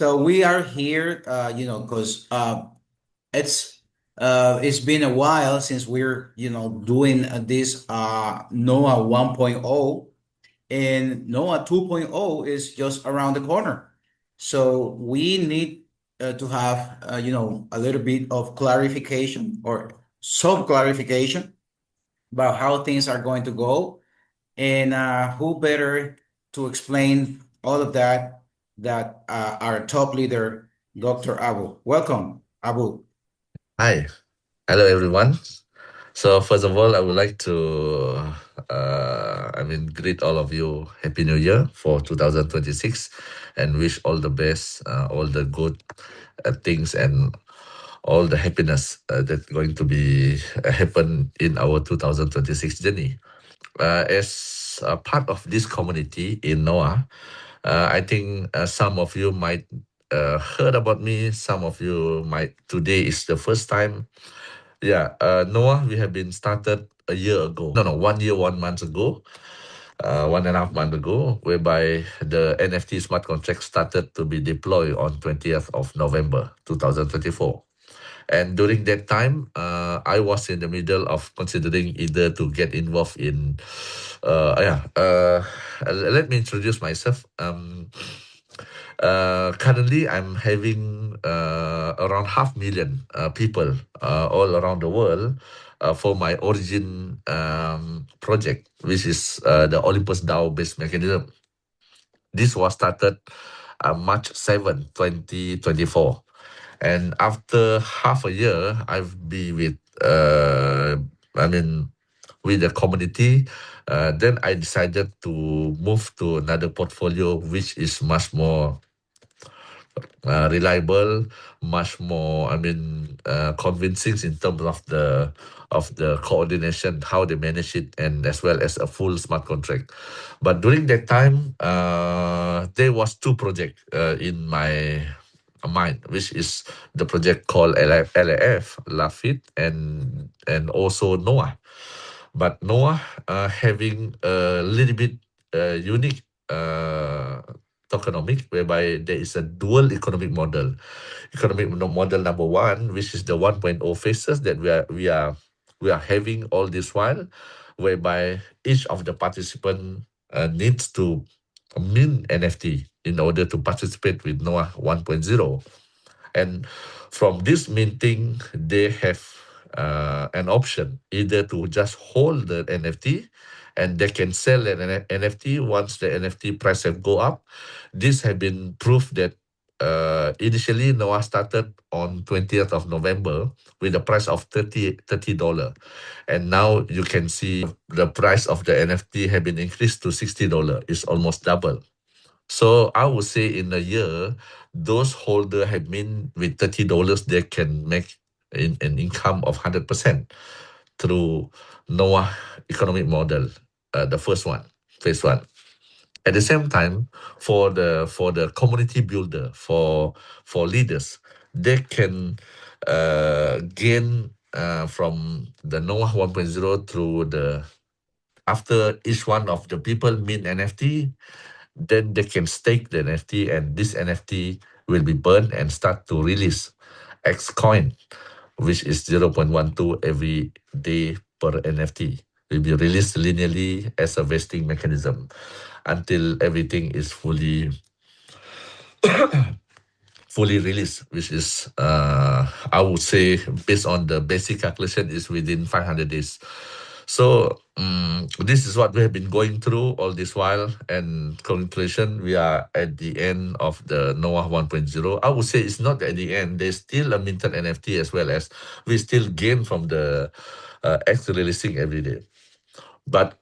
So we are here, because it's been a while since we're doing this NOAH 1.0, and NOAH 2.0 is just around the corner. So we need to have a little bit of clarification or some clarification about how things are going to go, and who better to explain all of that our top leader, Dr. Abu. Welcome, Abu. Hi, hello everyone. So first of all, I would like to, greet all of you Happy New Year for 2026, and wish all the best, all the good things, and all the happiness that going to be happen in our 2026 journey. As a part of this community in NOAH, I think some of you might heard about me. Some of you might today is the first time. Yeah, Noah, we have been started a year ago. No, 1 year, 1 month ago, 1.5 months ago, whereby the NFT smart contract started to be deployed on 20th of November 2024. And during that time, I was in the middle of considering either to get involved in, let me introduce myself. Currently, I'm having around 500,000 people all around the world for my origin project, which is the Olympus DAO based mechanism. This was started March 7, 2024. And after half a year, I've been with, with the community. Then I decided to move to another portfolio, which is much more reliable, much more, convincing in terms of the coordination, how they manage it, and as well as a full smart contract. But during that time, there was two projects in my mind, which is the project called LAF, Lafit, and also Noah. But Noah having a little bit unique tokenomic, whereby there is a dual economic model. Model number one, which is the 1.0 phases that we are having all this while, whereby each of the participant needs to mint NFT in order to participate with Noah 1.0. And from this minting, they have an option either to just hold the NFT, and they can sell an NFT once the NFT price have go up. This have been proved that initially Noah started on 20th of November with a price of $30. And now you can see the price of the NFT have been increased to $60. It's almost double. So I would say in a year, those holder have been with $30, they can make an income of 100% through Noah economic model, the first one, phase one. At the same time, for the community builder, for leaders, they can gain from the Noah 1.0 through the after each one of the people mint NFT, then they can stake the NFT, and this NFT will be burned and start to release X coin, which is 0.12 every day per NFT. Will be released linearly as a vesting mechanism until everything is fully released, which is I would say based on the basic calculation is within 500 days. So this is what we have been going through all this while, and congratulations, we are at the end of the Noah 1.0. I would say it's not at the end. There's still a minted NFT, as well as we still gain from the X releasing every day. But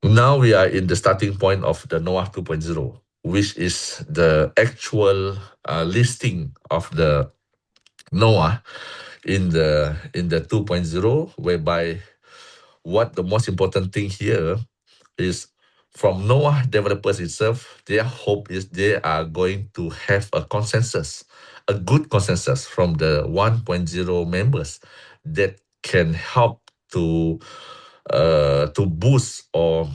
now we are in the starting point of the Noah 2.0, which is the actual listing of the Noah in the 2.0, whereby what the most important thing here is from Noah developers itself, their hope is they are going to have a consensus, a good consensus from the 1.0 members that can help to boost or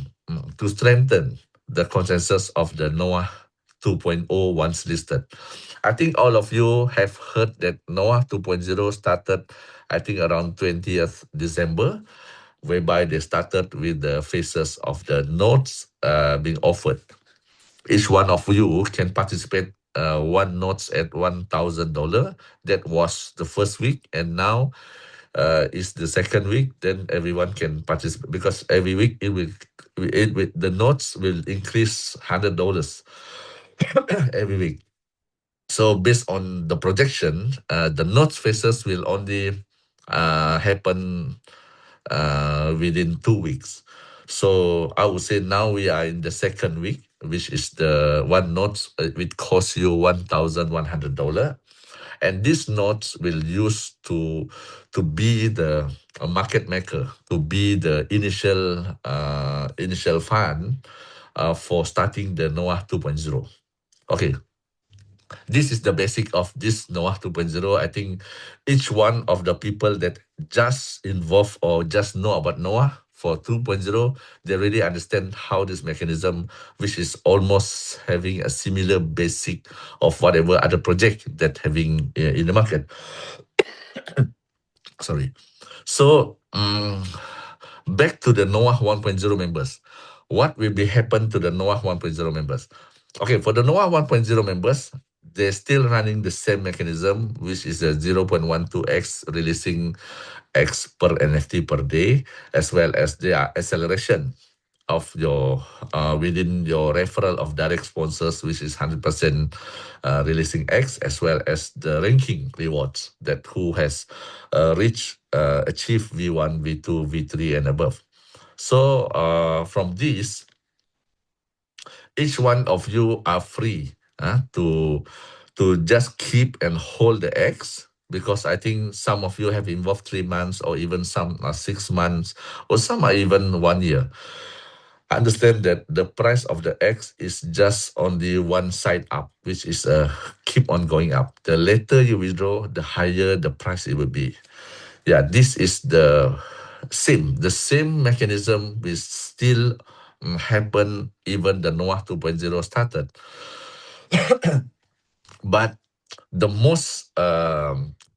to strengthen the consensus of the Noah 2.0 once listed. I think all of you have heard that NOAH 2.0 started, I think, around 20th December, whereby they started with the phases of the notes being offered. Each one of you can participate one notes at $1,000. That was the first week, and now is the second week. Then everyone can participate because every week the notes will increase $100 every week. So based on the projection, the notes phases will only happen within 2 weeks. So I would say now we are in the second week, which is the one notes which costs you $1,100, and these notes will use to be the market maker, to be the initial fund for starting the NOAH 2.0. Okay, this is the basic of this NOAH 2.0. I think each one of the people that just involved or just know about NOAH for 2.0, they really understand how this mechanism, which is almost having a similar basic of whatever other project that having in the market. Sorry. So back to the NOAH 1.0 members. What will be happen to the NOAH 1.0 members? Okay, for the NOAH 1.0 members, they're still running the same mechanism, which is a 0.12x releasing X per NFT per day, as well as the acceleration of your within your referral of direct sponsors, which is 100% releasing X, as well as the ranking rewards that who has achieved V1, V2, V3, and above. So from this, each one of you are free to just keep and hold the X, because I think some of you have involved 3 months, or even some are 6 months, or some are even 1 year. Understand that the price of the X is just on the one side up, which is keep on going up. The later you withdraw, the higher the price it will be. Yeah, this is the same mechanism will still happen even the NOAH 2.0 started. But the most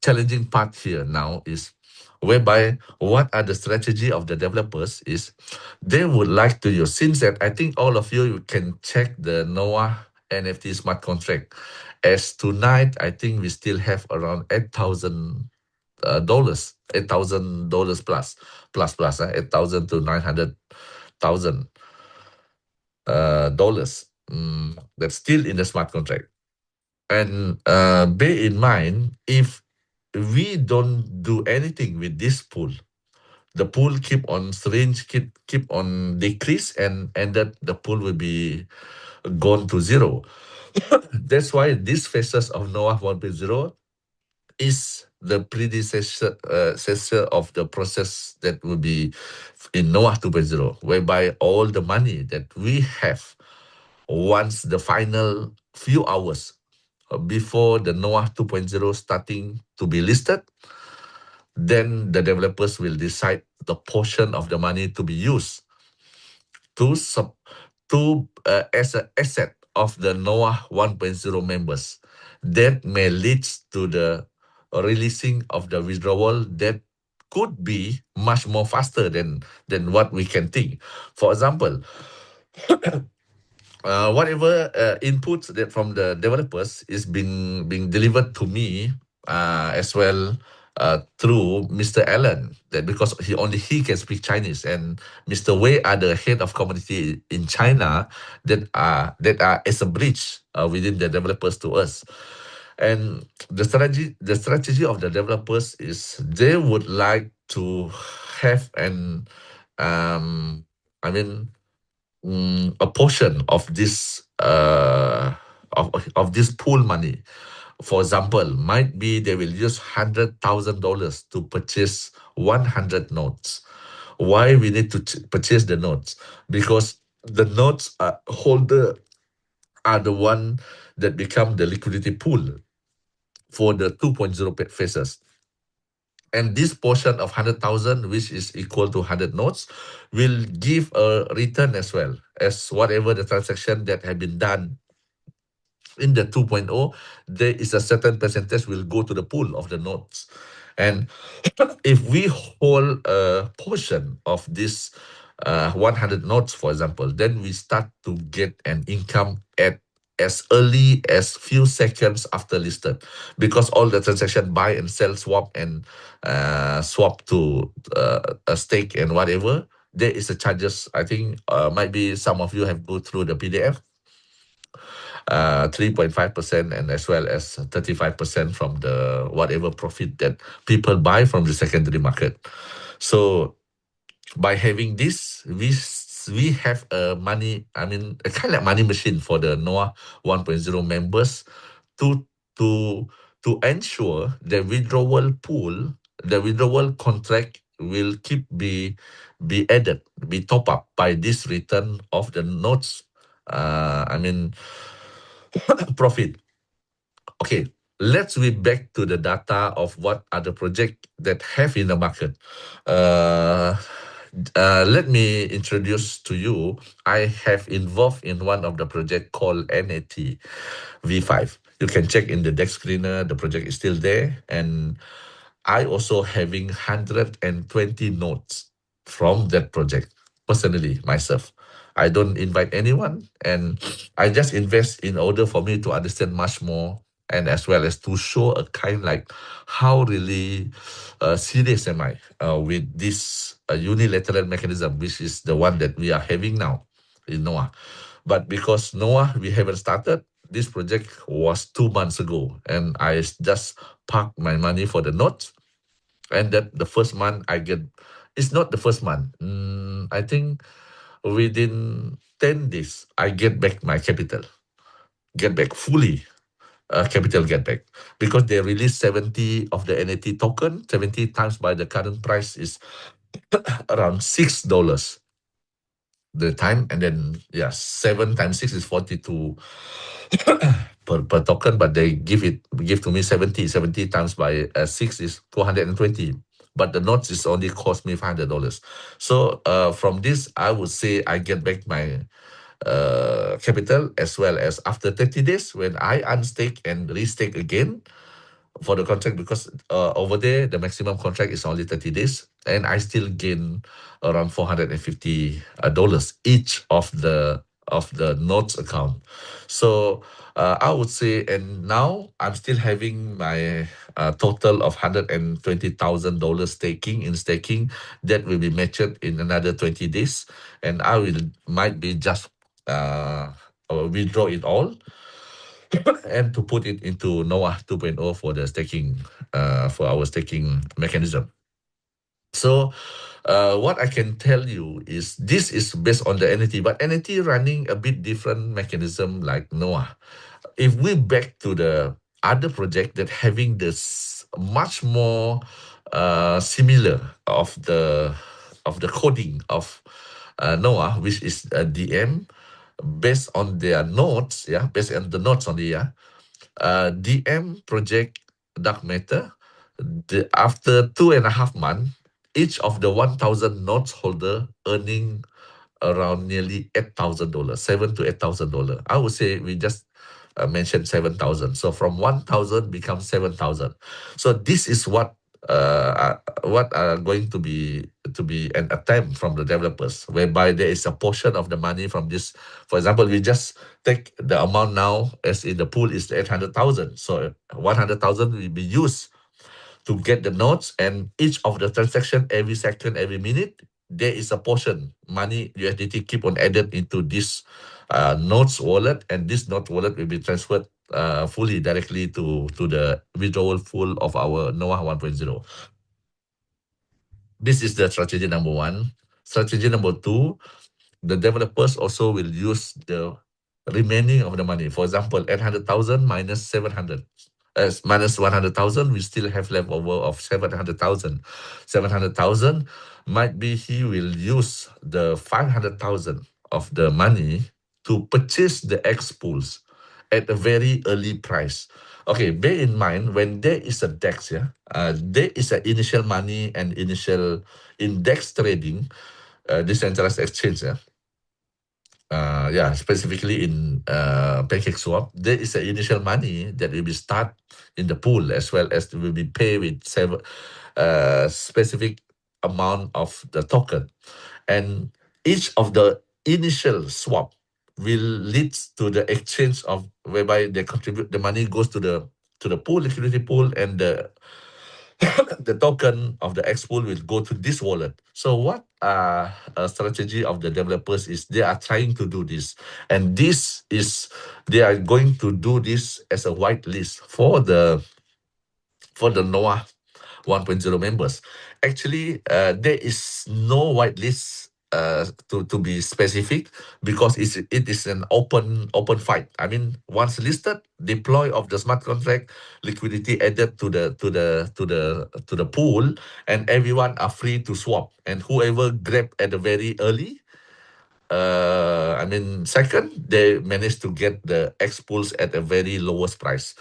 challenging part here now is whereby what are the strategy of the developers is they would like to use, since that I think all of you can check the NOAH NFT smart contract. As tonight, I think we still have around $8,000, $8,000 plus 8,000 to 900,000 dollars. That's still in the smart contract. And bear in mind, if we don't do anything with this pool, the pool keep on strange, keep on decrease, and that the pool will be gone to zero. That's why these phases of NOAH 1.0 is the predecessor of the process that will be in NOAH 2.0, whereby all the money that we have once the final few hours before the NOAH 2.0 starting to be listed, then the developers will decide the portion of the money to be used to as an asset of the NOAH 1.0 members. That may lead to the releasing of the withdrawal that could be much more faster than what we can think. For example, whatever inputs that from the developers is being delivered to me as well through Mr. Allen, that because he can speak Chinese, and Mr. Wei are the head of community in China that are as a bridge within the developers to us. And the strategy of the developers is they would like to have an I mean a portion of this of this pool money. For example, might be they will use $100,000 to purchase 100 notes. Why we need to purchase the notes? Because the notes holder are the one that become the liquidity pool for the 2.0 phases. And this portion of 100,000, which is equal to 100 notes, will give a return as well as whatever the transaction that have been done in the 2.0, there is a certain percentage will go to the pool of the notes. And if we hold a portion of this 100 notes, for example, then we start to get an income at as early as few seconds after listed, because all the transaction buy and sell, swap and swap to a stake and whatever, there is a charges. I think might be some of you have go through the PDF. 3.5% and as well as 35% from the whatever profit that people buy from the secondary market. So by having this, we have a money, I mean, a kind of like money machine for the NOAH 1.0 members to to to ensure the withdrawal pool, the withdrawal contract will keep be added, be top up by this return of the notes. I mean, profit. Okay, let's be back to the data of what are the project that have in the market. Uh, Let me introduce to you. I have involved in one of the project called NAT V5. You can check in the deck screener. The project is still there, and I also having 120 notes from that project personally myself. I don't invite anyone, and I just invest in order for me to understand much more, and as well as to show a kind like how really serious am I with this unilateral mechanism, which is the one that we are having now in NOAH. But because NOAH we haven't started, this project was 2 months ago, and I just parked my money for the notes, and that the first month I get, it's not the first month. I think within 10 days, I get back my capital, get back fully, capital get back, because they released 70 of the NAT token. 70 times by the current price is around $6 the time, and then yeah, 7 times 6 is 42 per token, but they give to me 70 times by 6 is 220, but the notes is only cost me $500. So from this, I would say I get back my capital, as well as after 30 days when I unstake and restake again for the contract, because over there the maximum contract is only 30 days, and I still gain around $450 each of the notes account. So I would say, and now I'm still having my total of $120,000 staking that will be matured in another 20 days, and I will might be just withdraw it all and to put it into NOAH 2.0 for the staking, for our staking mechanism. So, what I can tell you is this is based on the NAT, but NAT running a bit different mechanism like NOAH. If we back to the other project that having this much more similar of the coding of NOAH, which is a DM based on their nodes, yeah, based on the nodes on the DM project dark matter. After 2.5 months, each of the 1,000 notes holder earning around nearly $8,000, $7,000 to $8,000. I would say we just mentioned 7,000. So from 1,000 becomes 7,000. So this is what are going to be an attempt from the developers, whereby there is a portion of the money from this. For example, we just take the amount now as in the pool is 800,000. So 100,000 will be used to get the notes, and each of the transaction every second, every minute, there is a portion money USDT keep on added into this notes wallet, and this note wallet will be transferred fully directly to the withdrawal pool of our NOAH 1.0. This is the strategy number one. Strategy number two, the developers also will use the remaining of the money. For example, 800,000 minus 700, minus 100,000, we still have leftover of 700,000. 700,000 might be he will use the 500,000 of the money to purchase the X pools at a very early price. Okay, bear in mind when there is a DEX, there is an initial money and initial index trading, decentralized exchange. specifically in Pancake Swap, there is an initial money that will be start in the pool as well as will be paid with several specific amount of the token, and each of the initial swap will lead to the exchange of whereby they contribute the money goes to the pool liquidity pool, and the token of the X pool will go to this wallet. So what a strategy of the developers is they are trying to do this, and this is they are going to do this as a whitelist for the NOAH 1.0 members. Actually, there is no whitelist to be specific because it is an open fight. I mean, once listed, deploy of the smart contract, liquidity added to the pool, and everyone are free to swap. And whoever grab at the very early, second, they managed to get the X pools at a very lowest price.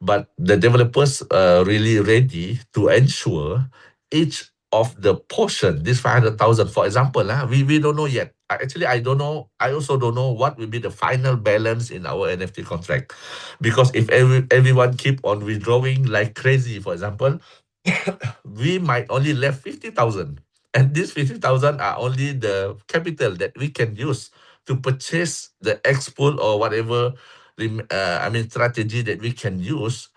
But the developers are really ready to ensure each of the portion, this 500,000, for example, we don't know yet. Actually, I don't know. I also don't know what will be the final balance in our NFT contract. Because if everyone keep on withdrawing like crazy, for example, we might only left 50,000. And these 50,000 are only the capital that we can use to purchase the X pool or whatever, strategy that we can use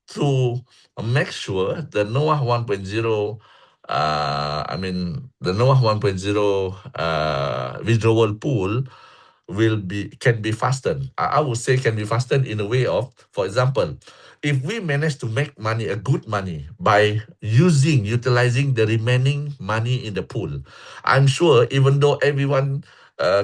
to make sure the NOAH 1.0, the NOAH 1.0 withdrawal pool can be fastened. I would say can be fastened in a way of, for example, if we manage to make money, a good money, by utilizing the remaining money in the pool, I'm sure even though everyone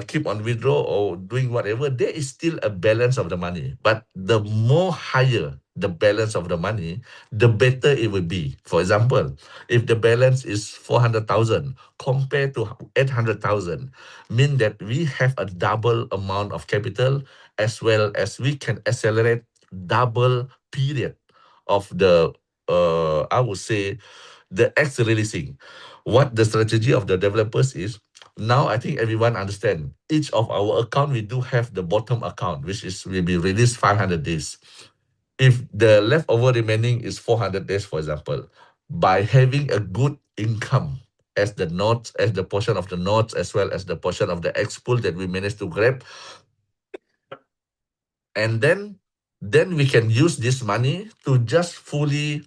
keep on withdraw or doing whatever, there is still a balance of the money. But the more higher the balance of the money, the better it will be. For example, if the balance is 400,000 compared to 800,000, mean that we have a double amount of capital, as well as we can accelerate double period of the I would say the X releasing. What the strategy of the developers is, now I think everyone understand. Each of our account, we do have the bottom account, which is will be released 500 days. If the leftover remaining is 400 days, for example, by having a good income as the notes, as the portion of the notes, as well as the portion of the X pool that we managed to grab, and then we can use this money to just fully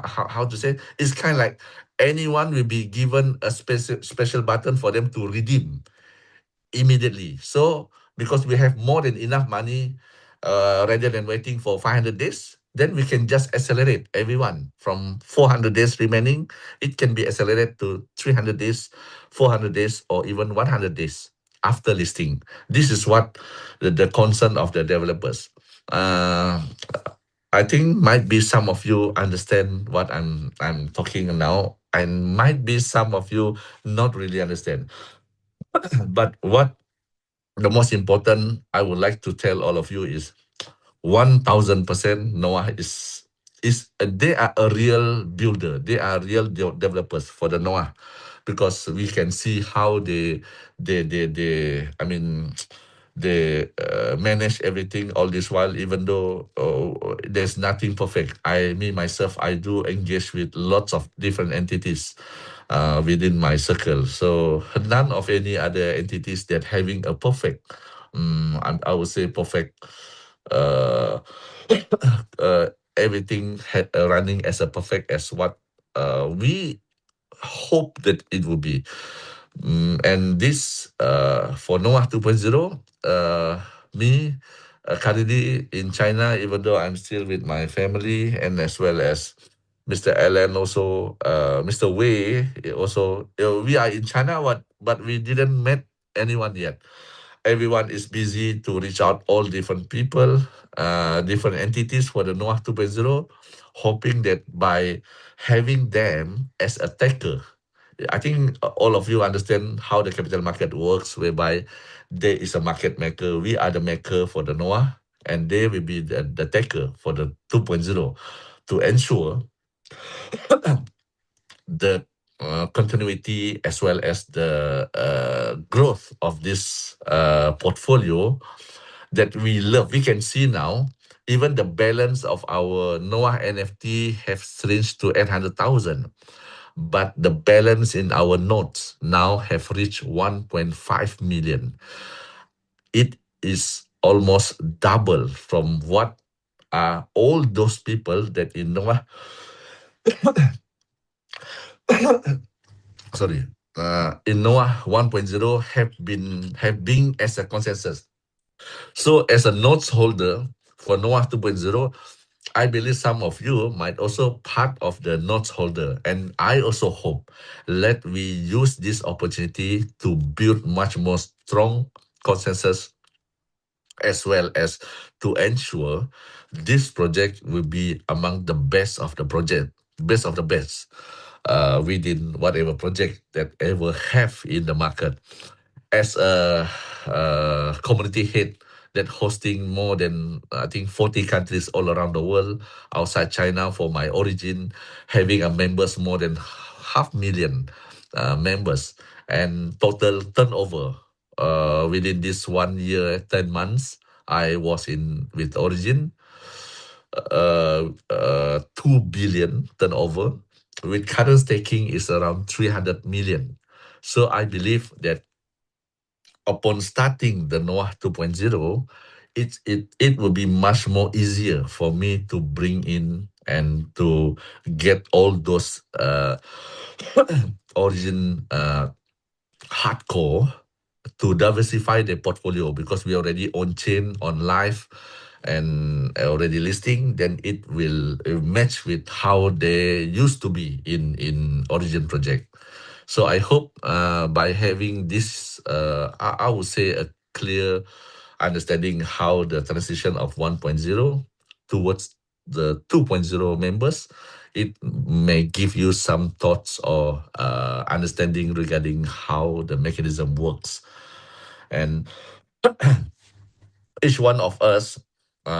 how to say, it's kind of like anyone will be given a special button for them to redeem immediately. So because we have more than enough money, rather than waiting for 500 days, then we can just accelerate everyone from 400 days remaining. It can be accelerated to 300 days, 400 days, or even 100 days after listing. This is what the concern of the developers. Uh, I think might be some of you understand what I'm talking now, and might be some of you not really understand. But what the most important I would like to tell all of you is 1000% Noah is they are a real builder. They are real developers for the Noah, because we can see how they they manage everything all this while, even though there's nothing perfect. Myself, I do engage with lots of different entities within my circle. So none of any other entities that having a perfect, I would say perfect, uh, uh, everything running as a perfect as what we hope that it will be. And this for Noah 2.0, me currently in China, even though I'm still with my family, and as well as Mr. Alan, also Mr. Wei, also we are in China, but we didn't met anyone yet. Everyone is busy to reach out all different people, different entities for the Noah 2.0, hoping that by having them as a taker, I think all of you understand how the capital market works, whereby there is a market maker. We are the maker for the Noah, and they will be the taker for the 2.0 to ensure that continuity as well as the growth of this portfolio that we love. We can see now, even the balance of our Noah NFT have shrinked to 800,000, but the balance in our notes now have reached 1.5 million. It is almost double from what are all those people that in Noah, sorry, in Noah 1.0 have been as a consensus. So as a notes holder for Noah 2.0, I believe some of you might also part of the notes holder. And I also hope that we use this opportunity to build much more strong consensus as well as to ensure this project will be among the best of the project, best of the best within whatever project that ever have in the market. As a community head that hosting more than I think 40 countries all around the world outside China for my origin, having a members more than 500,000 members and total turnover within this 1 year 10 months I was in with origin 2 billion turnover with current staking is around 300 million. So I believe that upon starting the Noah 2.0, it will be much more easier for me to bring in and to get all those origin hardcore to diversify their portfolio because we already on chain on live and already listing, then it will match with how they used to be in origin project. So I hope by having this, I would say a clear understanding how the transition of 1.0 towards the 2.0 members, it may give you some thoughts or understanding regarding how the mechanism works. And each one of us,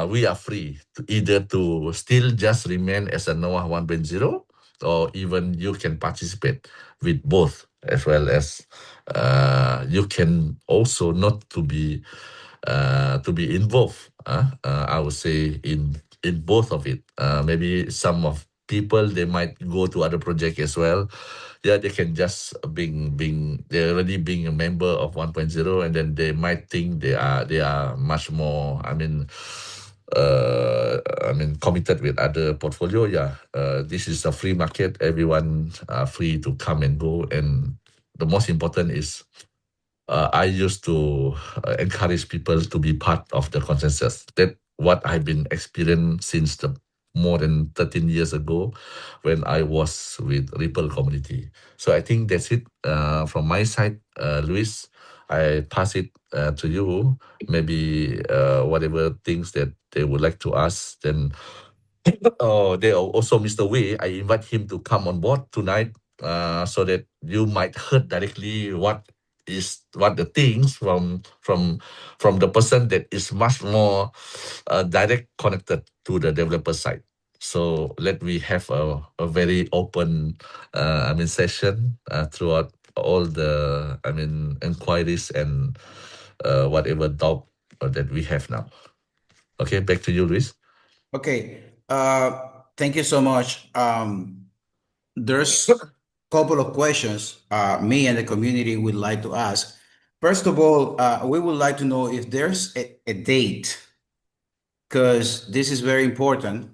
we are free to either to still just remain as a Noah 1.0 or even you can participate with both as well as you can also not to be involved. I would say in both of it. Maybe some of people they might go to other project as well. Yeah, they can just being they're already being a member of 1.0 and then they might think they are much more. Committed with other portfolio. Yeah, this is a free market. Everyone free to come and go, and the most important is I used to encourage people to be part of the consensus. That what I've been experiencing since the more than 13 years ago when I was with Ripple community. So I think that's it from my side, Luis. I pass it to you. Maybe whatever things that they would like to ask, then oh, they also Mr. Wei. I invite him to come on board tonight, so that you might heard directly what the things from the person that is much more direct connected to the developer side. So let me have a very open, session throughout all the inquiries and whatever doubt that we have now. Okay, back to you, Luis. Okay. Thank you so much. There's a couple of questions me and the community would like to ask. First of all, we would like to know if there's a date, because this is very important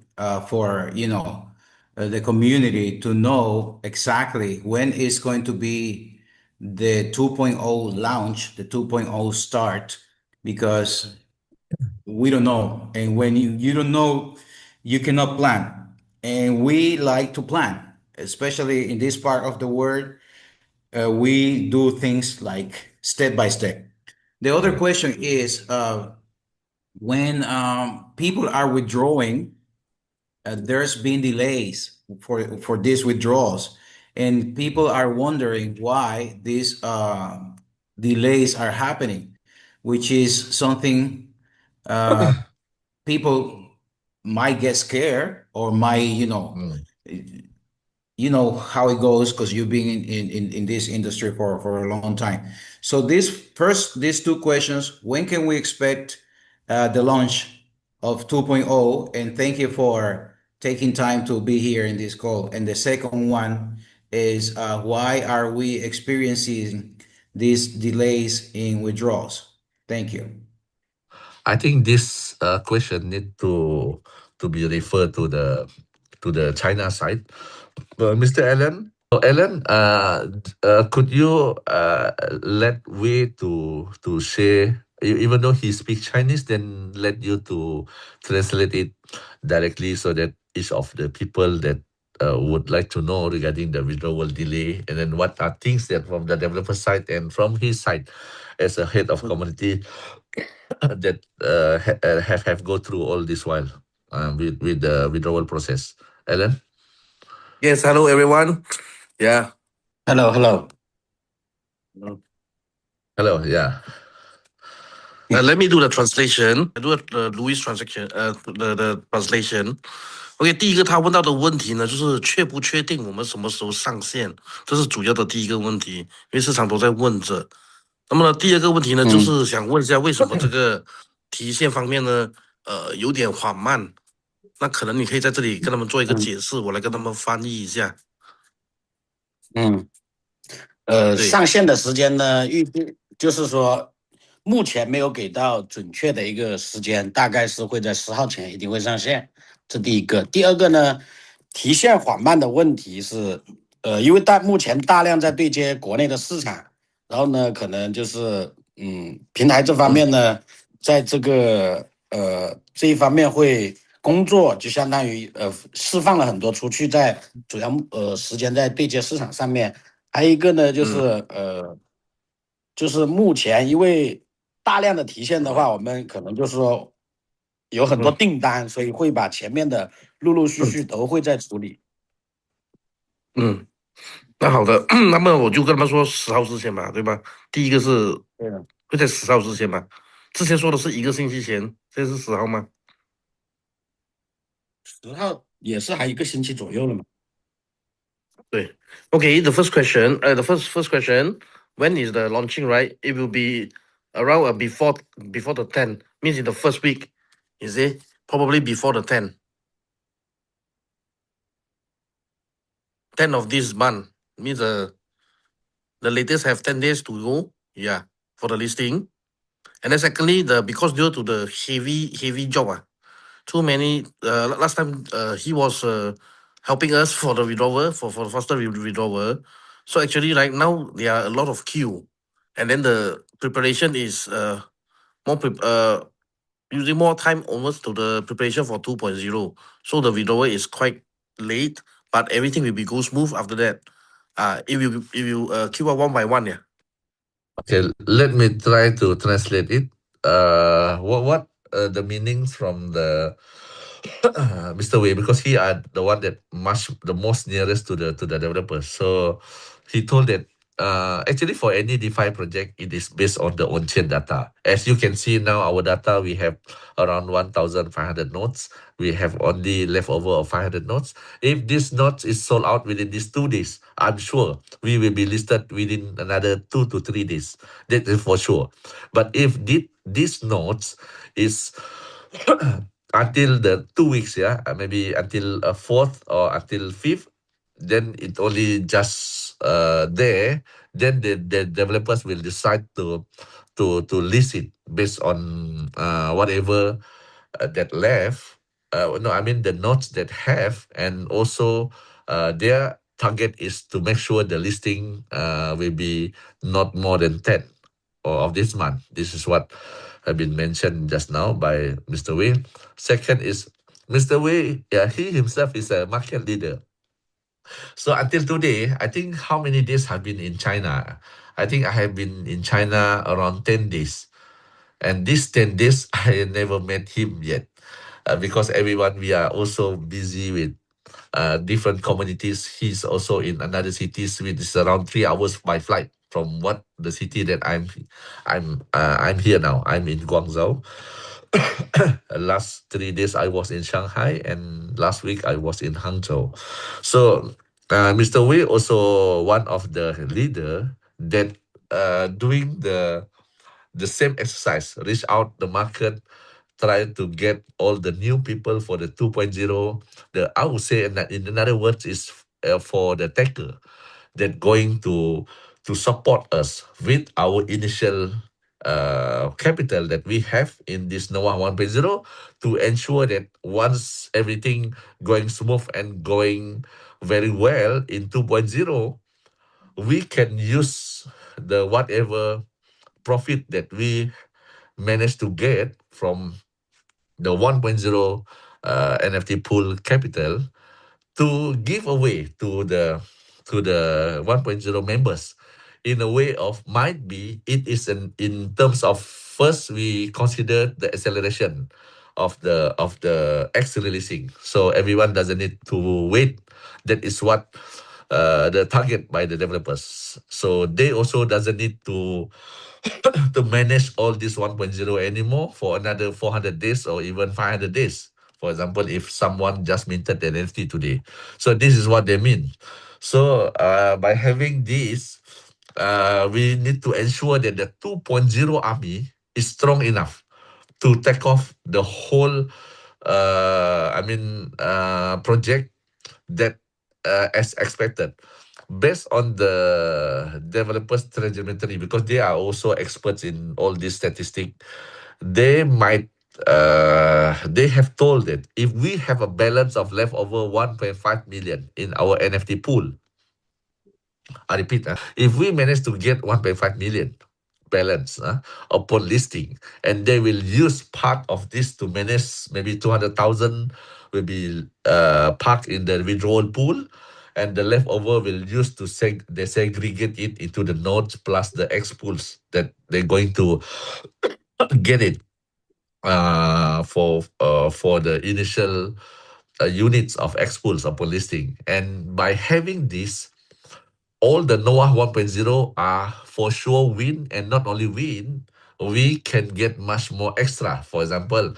for the community to know exactly when is going to be the 2.0 launch, the 2.0 start, because we don't know. And when you don't know, you cannot plan. And we like to plan, especially in this part of the world. We do things like step by step. The other Mm. question is when people are withdrawing, there's been delays for these withdrawals, and people are wondering why these delays are happening, which is something people might get scared or might, Mm. you know how it goes because you've been in this industry for a long time. So these two questions, when can we expect the launch of 2.0? And thank you for taking time to be here in this call. And the second one is why are we experiencing these delays in withdrawals? Thank you. I think this question need to be referred to the China side. Mr. Allen, so Alan, could you let Wei to share, even though he speaks Chinese, then let you to translate it directly so that each of the people that would like to know regarding the withdrawal delay, and then what are things that from the developer side and from his side as a head of community that have go through all this while with the withdrawal process. Alan? Yes, hello everyone. Yeah. Hello. Hello, yeah. Let me do the translation. I do Louis transaction. The translation. OK， 第一个他问到的问题呢，就是确不确定我们什么时候上线，这是主要的第一个问题，因为市场都在问着。那么呢，第二个问题呢，就是想问一下为什么这个提现方面呢，有点缓慢。那可能你可以在这里跟他们做一个解释，我来跟他们翻译一下。上线的时间呢，预计就是说，目前没有给到准确的一个时间，大概是会在10号前一定会上线，这第一个。第二个呢，提现缓慢的问题是，因为目前大量在对接国内的市场，然后呢，可能就是平台这方面呢，在这个这一方面会工作，就相当于释放了很多出去，在主要时间在对接市场上面。还有一个呢，就是目前因为大量的提现的话，我们可能就是说有很多订单，所以会把前面的陆陆续续都会在处理。那好的，那么我就跟他们说10号之前吧，对吧？第一个是会在10号之前吧，之前说的是1个星期前，现在是10号吗？10号也是还1个星期左右了嘛。对 ，OK. The first question, the first question, when is the launching? Right, it will be around before the 10, means in the first week. Is it probably before the 10 of this month? Means the latest have 10 days to go. Yeah, for the listing. And then secondly, because due to the heavy job, too many. Last time he was helping us for the withdrawal for the faster withdrawal. So actually, right now there are a lot of queue, and then the preparation is using more time almost to the preparation for 2.0. So the withdrawal is quite late, but everything will be go smooth after that. It will queue up one by one. Yeah. Okay, let me try to translate it. What the meanings from the Mr. Wei, because he are the one that the most nearest to the developer. So he told that actually for any DeFi project, it is based on the on-chain data. As you can see now, our data, we have around 1,500 nodes. We have only leftover of 500 nodes. If this node is sold out within these 2 days, I'm sure we will be listed within another 2 to 3 days. That is for sure. But if these nodes is until the 2 weeks, maybe until 4th or until 5th, then it only just there. Then the developers will decide to list it based on whatever that left. No, I mean the nodes that have, and also their target is to make sure the listing will be not more than 10 of this month. This is what have been mentioned just now by Mr. Wei. Second is Mr. Wei, he himself is a market leader. So until today, I think how many days have been in China? I think I have been in China around 10 days. And these 10 days, I never met him yet. Because everyone, we are also busy with different communities. He's also in another cities, which is around 3 hours by flight from what the city that I'm here now. I'm in Guangzhou. Last 3 days I was in Shanghai, and last week I was in Hangzhou. So Mr. Wei also one of the leader that doing the same exercise, reach out the market, try to get all the new people for the 2.0. I would say in other words is for the taker that going to support us with our initial capital that we have in this NOAH 1.0 to ensure that once everything going smooth and going very well in 2.0, we can use the whatever profit that we managed to get from the 1.0 NFT pool capital to give away to the 1.0 members in a way of might be it is in terms of first we consider the acceleration of the X releasing, so everyone doesn't need to wait. That is what the target by the developers, so they also doesn't need to manage all this 1.0 anymore for another 400 days or even 500 days. For example, if someone just minted an NFT today. So this is what they mean. So by having this, we need to ensure that the 2.0 army is strong enough to take off the whole, project that as expected. Based on the developers' trajectory, because they are also experts in all this statistic, they might they have told that if we have a balance of leftover 1.5 million in our NFT pool, I repeat, if we manage to get 1.5 million balance upon listing, and they will use part of this to manage maybe 200,000 will be parked in the withdrawal pool, and the leftover will use to they segregate it into the nodes plus the X pools that they're going to get it for the initial units of X pools upon listing. And by having this, all the NOAH 1.0 are for sure win, and not only win, we can get much more extra. For example,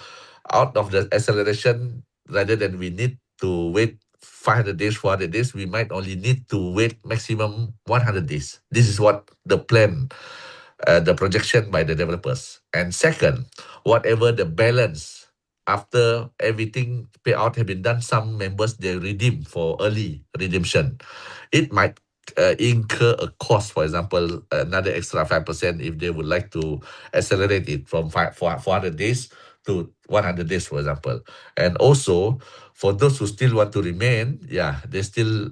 out of the acceleration, rather than we need to wait 500 days, 400 days, we might only need to wait maximum 100 days. This is what the plan, the projection by the developers. And second, whatever the balance after everything payout have been done, some members they redeem for early redemption. It might incur a cost, for example, another extra 5% if they would like to accelerate it from 400 days to 100 days, for example. And also, for those who still want to remain, yeah, they're still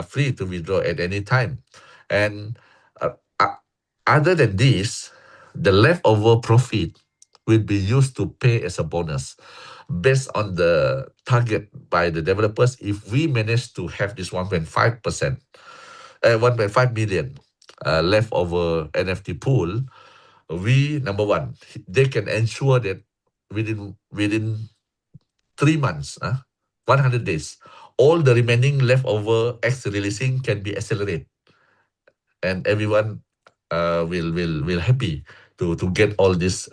free to withdraw at any time. And other than this, the leftover profit will be used to pay as a bonus based on the target by the developers. If we manage to have this 1.5%, 1.5 million leftover NFT pool, we, number one, they can ensure that within 3 months, 100 days, all the remaining leftover X releasing can be accelerated, and everyone will happy to get all this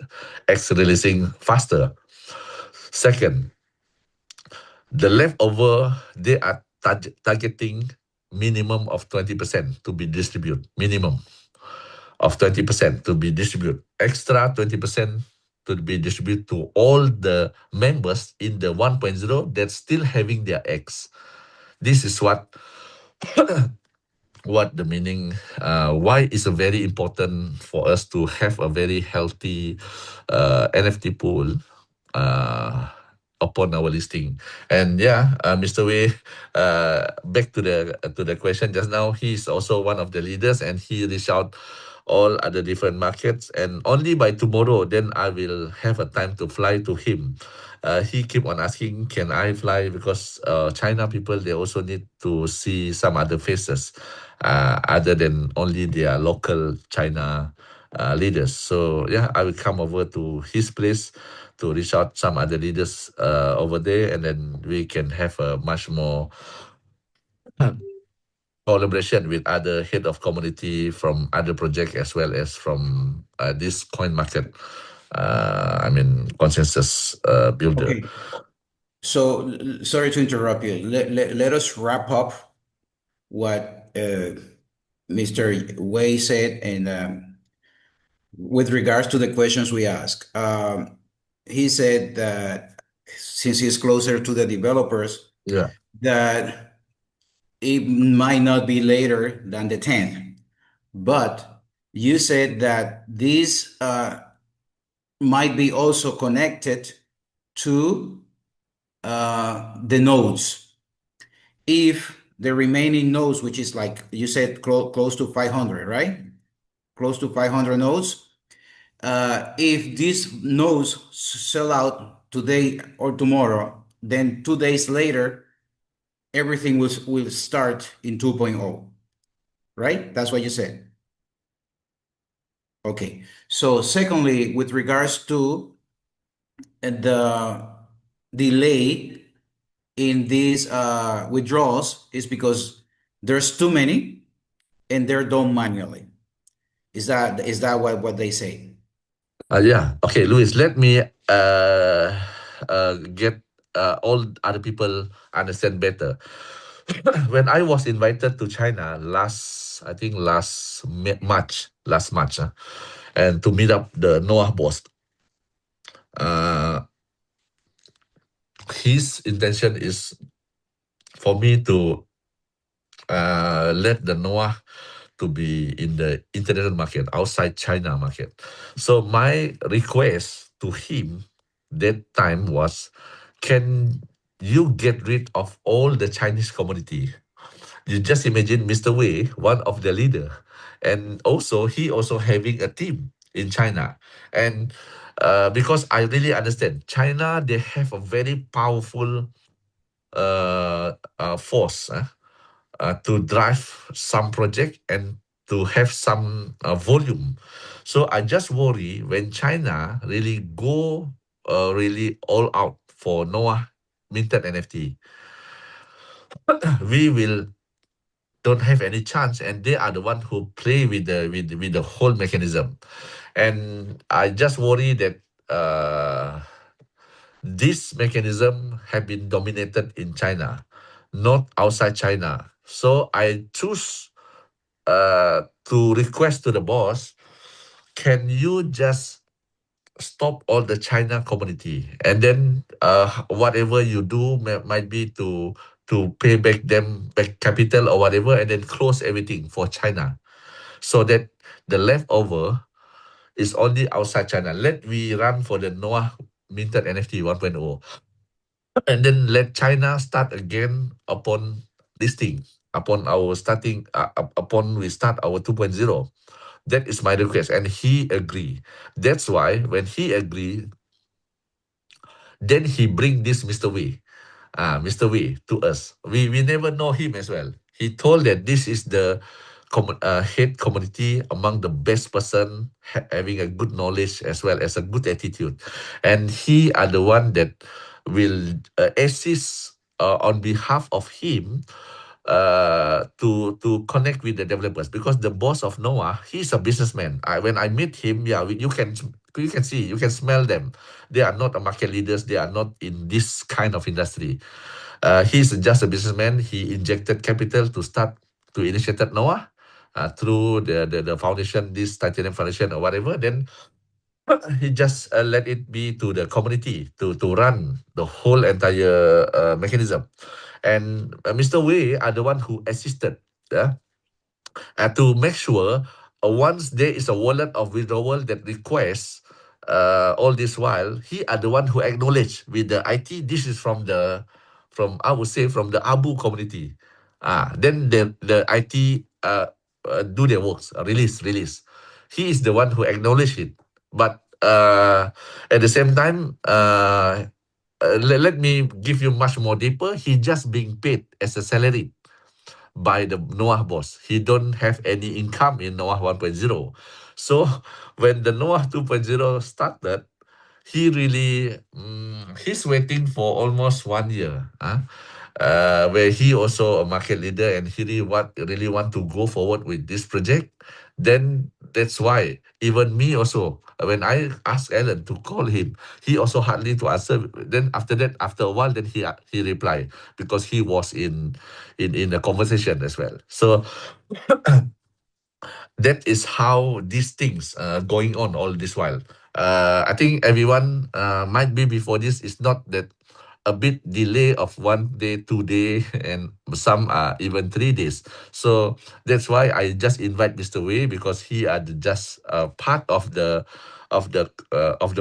X releasing faster. Second, the leftover, they are targeting minimum of 20% to be distributed. Minimum of 20% to be distributed. Extra 20% to be distributed to all the members in the 1.0 that's still having their X. This is what the meaning, why is it very important for us to have a very healthy NFT pool upon our listing. And yeah, Mr. Wei, back to the question just now, he's also one of the leaders, and he reached out all other different markets, and only by tomorrow then I will have a time to fly to him. He keep on asking, can I fly, because China people, they also need to see some other faces other than only their local China leaders. So yeah, I will come over to his place to reach out some other leaders over there, and then we can have a much more collaboration with other head of community from other project, as well as from this coin market, consensus builder. Okay. So sorry to interrupt you. Let us wrap up what Mr. Wei said, and with regards to the questions we ask, he said that since he's closer to the developers, Yeah. that it might not be later than the 10th. But you said that this might be also connected to the nodes. If the remaining nodes, which is like you said, close to 500, right? Close to 500 nodes. If these nodes sell out today or tomorrow, then 2 days later, everything will start in 2.0, right? That's what you said. Okay. So secondly, with regards to the delay in these withdrawals is because there's too many and they're done manually. Is that what they say? Yeah. Okay, Luis, let me get all other people understand better. When I was invited to China I think last March, and to meet up the NOAH boss, his intention is for me to let the NOAH to be in the international market, outside China market. So my request to him that time was, can you get rid of all the Chinese community? You just imagine Mr. Wei, one of the leader, and also he also having a team in China. And because I really understand China, they have a very powerful force to drive some project and to have some volume. So I just worry when China really go really all out for NOAH minted NFT, we will don't have any chance, and they are the one who play with the whole mechanism. And I just worry that this mechanism have been dominated in China, not outside China. So I choose to request to the boss, can you just stop all the China community, and then whatever you do might be to pay back them back capital or whatever, and then close everything for China, so that the leftover is only outside China. Let we run for the NOAH minted NFT 1.0, and then let China start again upon listing, upon our starting, upon we start our 2.0. That is my request, and he agree. That's why when he agree, then he bring this Mr. Wei, Mr. Wei to us. We never know him as well. He told that this is the head community among the best person having a good knowledge as well as a good attitude, and he are the one that will assist on behalf of him to connect with the developers, because the boss of NOAH, he's a businessman. When I meet him, yeah, you can see, you can smell them. They are not a market leaders. They are not in this kind of industry. He's just a businessman. He injected capital to start to initiate NOAH through the foundation, this Titanium Foundation or whatever. Then he just let it be to the community to run the whole entire mechanism. And Mr. Wei are the one who assisted to make sure once there is a wallet of withdrawal that requests all this while, he are the one who acknowledge with the IT, this is from I would say from the Abu community. Then the IT do their works, release. He is the one who acknowledge it. But at the same time, let me give you much more deeper. He just being paid as a salary by the NOAH boss. He don't have any income in NOAH 1.0. So when the NOAH 2.0 started, he really he's waiting for almost 1 year, where he also a market leader and he really want to go forward with this project. Then that's why even me also, when I asked Alan to call him, he also hardly to answer. Then after that, after a while, then he replied because he was in a conversation as well. So that is how these things going on all this while. I think everyone might be before this is not that a bit delay of 1 day, 2 day, and some are even 3 days. So that's why I just invite Mr. Wei because he are just part of the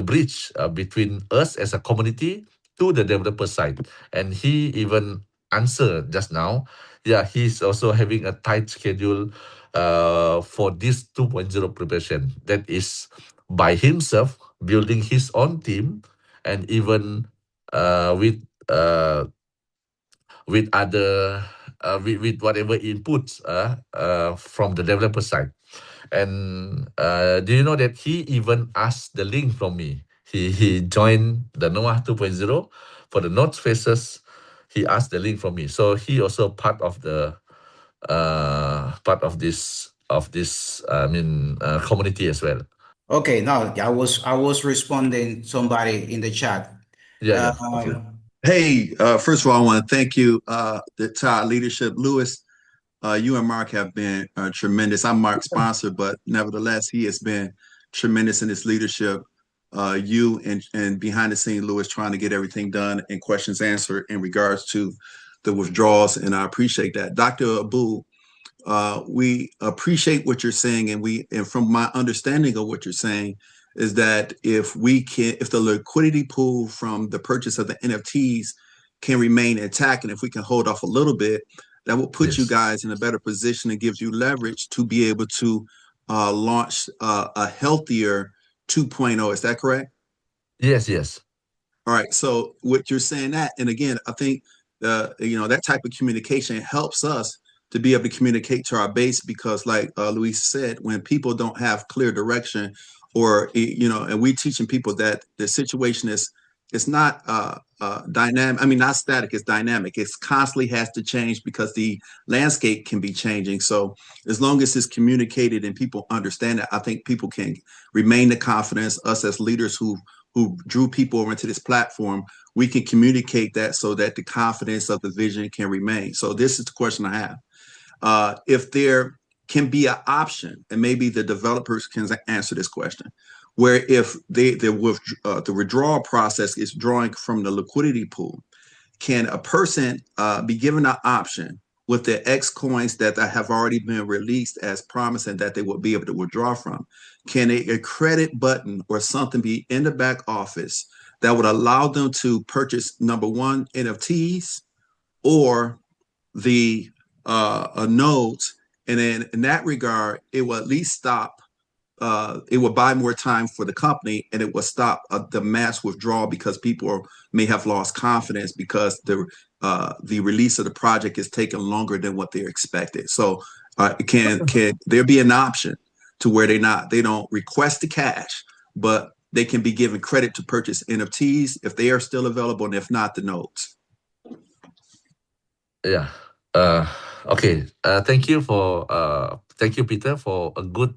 bridge between us as a community to the developer side, and he even answer just now. Yeah, he's also having a tight schedule for this 2.0 preparation that is by himself building his own team and even uh, with uh, with other with whatever inputs from the developer side. And do you know that he even asked the link from me? He joined the NOAH 2.0 for the Node Spaces. He asked the link from me, so he also part of this community as well. Okay, now I was responding somebody in the chat. Yeah. Okay. Hey, first of all, I want to thank you, the entire leadership. Louis, you and Mark have been tremendous. I'm Mark's sponsor, but nevertheless, he has been tremendous in his leadership. You and behind the scene, Louis, trying to get everything done and questions answered in regards to the withdrawals, and I appreciate that. Dr. Abu, we appreciate what you're saying, and from my understanding of what you're saying is that if the liquidity pool from the purchase of the NFTs can remain intact, and if we can hold off a little bit, that will put you guys in a better position and gives you leverage to be able to launch a healthier 2.0. Is that correct? Yes. All right. So what you're saying that, and again, I think that type of communication helps us to be able to communicate to our base, because like Luis said, when people don't have clear direction, or and we teaching people that the situation is, it's not dynamic. I mean, not static, it's dynamic. It's constantly has to change because the landscape can be changing. So as long as it's communicated and people understand it, I think people can remain the confidence. Us as leaders who drew people over into this platform, we can communicate that so that the confidence of the vision can remain. So this is the question I have. If there can be an option, and maybe the developers can answer this question, where if the withdrawal process is drawing from the liquidity pool, can a person be given an option with the X coins that have already been released as promising that they will be able to withdraw from? Can a credit button or something be in the back office that would allow them to purchase, number one, NFTs or the nodes? And then in that regard, it will at least stop, it will buy more time for the company, and it will stop the mass withdrawal, because people may have lost confidence because the release of the project is taking longer than what they expected. So can there be an option to where they don't request the cash, but they can be given credit to purchase NFTs if they are still available, and if not, the nodes? Yeah. Okay. Thank you, Peter, for a good,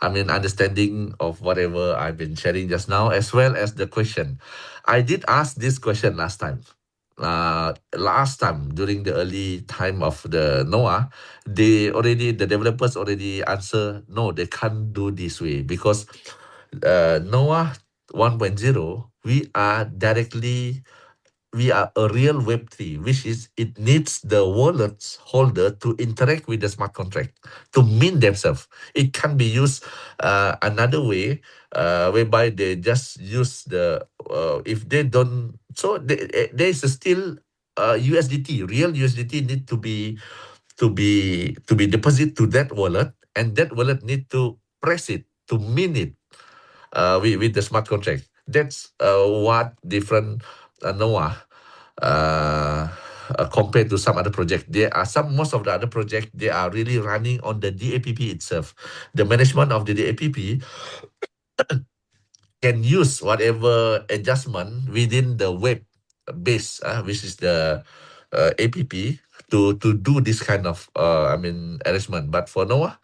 understanding of whatever I've been sharing just now, as well as the question. I did ask this question last time. Last time during the early time of the NOAH, the developers already answer no, they can't do this way because NOAH 1.0, we are a real Web3, which is it needs the wallet's holder to interact with the smart contract to mint themselves. It can be used another way, whereby they just use if they don't, so there is still USDT, real USDT need to be deposited to that wallet, and that wallet need to press it to mint it with the smart contract. That's what different NOAH compared to some other project. Most of the other project, they are really running on the DAPP itself. The management of the DAPP can use whatever adjustment within the web base, which is the app, to do this kind of arrangement. But for NOAH,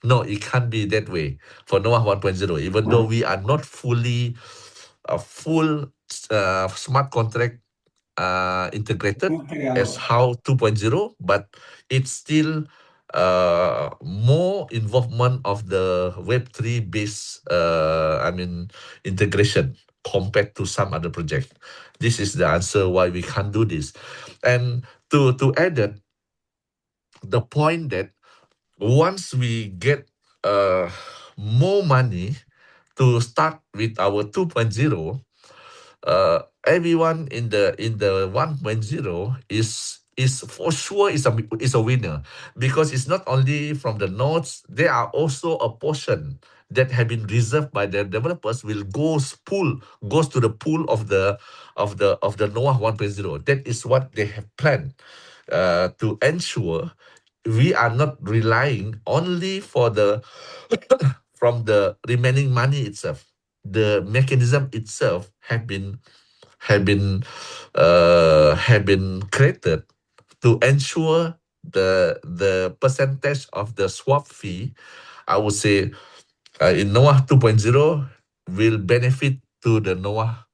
no, it can't be that way. For NOAH 1.0, even though we are not fully a full smart contract integrated as how 2.0, but it's still more involvement of the Web3 based integration compared to some other project. This is the answer why we can't do this. And to add that, the point that once we get more money to start with our 2.0, everyone in the 1.0 is for sure is a winner, because it's not only from the nodes, there are also a portion that have been reserved by the developers will goes to the pool of the NOAH 1.0. That is what they have planned to ensure we are not relying only for the from the remaining money itself. The mechanism itself have been created to ensure the percentage of the swap fee, I would say, in NOAH 2.0 will benefit to the NOAH.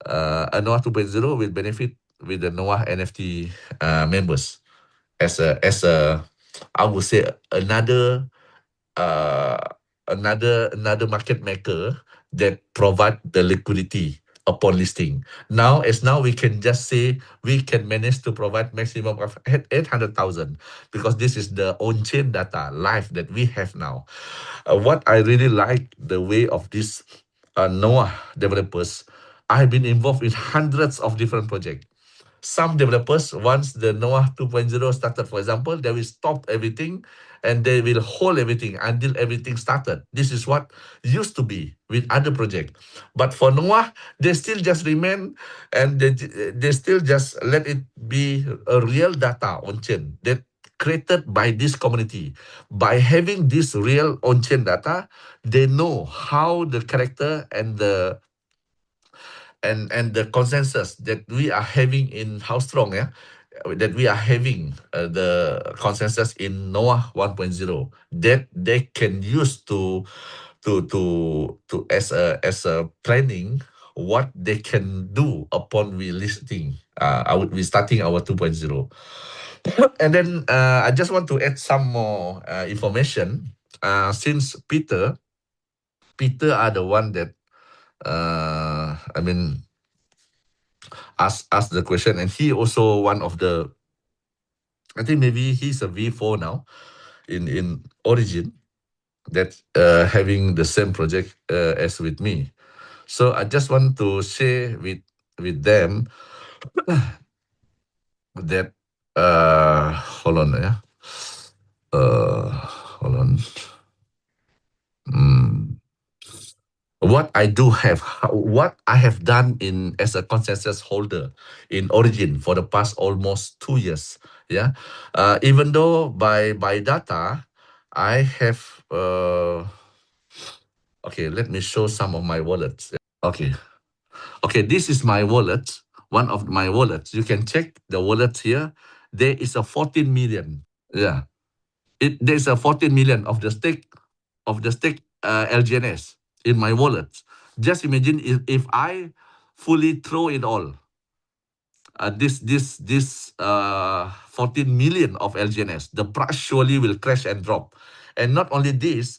NOAH 2.0 will benefit with the NOAH NFT members as a I would say another market maker that provide the liquidity upon listing. Now we can just say we can manage to provide maximum of 800,000, because this is the on-chain data live that we have now. What I really like the way of this NOAH developers, I've been involved in hundreds of different projects. Some developers, once the NOAH 2.0 started, for example, they will stop everything and they will hold everything until everything started. This is what used to be with other projects. But for NOAH, they still just remain, and they still just let it be a real data on chain that created by this community. By having this real on-chain data, they know how the character and the consensus that we are having in how strong, that we are having the consensus in NOAH 1.0, that they can use to as a planning what they can do upon we listing. We starting our 2.0. And then I just want to add some more information. Since Peter are the one that ask the question, and he also one of the, I think maybe he's a V4 now in Origin, that having the same project as with me. So I just want to share with them that hold on, hold on. What I have done as a consensus holder in Origin for the past almost 2 years. Even though by data I have okay, let me show some of my wallets. Okay, this is my wallet, one of my wallets. You can check the wallet here. There is a 14 million. There's a 14 million of the stake LGNS in my wallet. Just imagine if I fully throw it all, this 14 million of LGNS, the price surely will crash and drop. And not only this,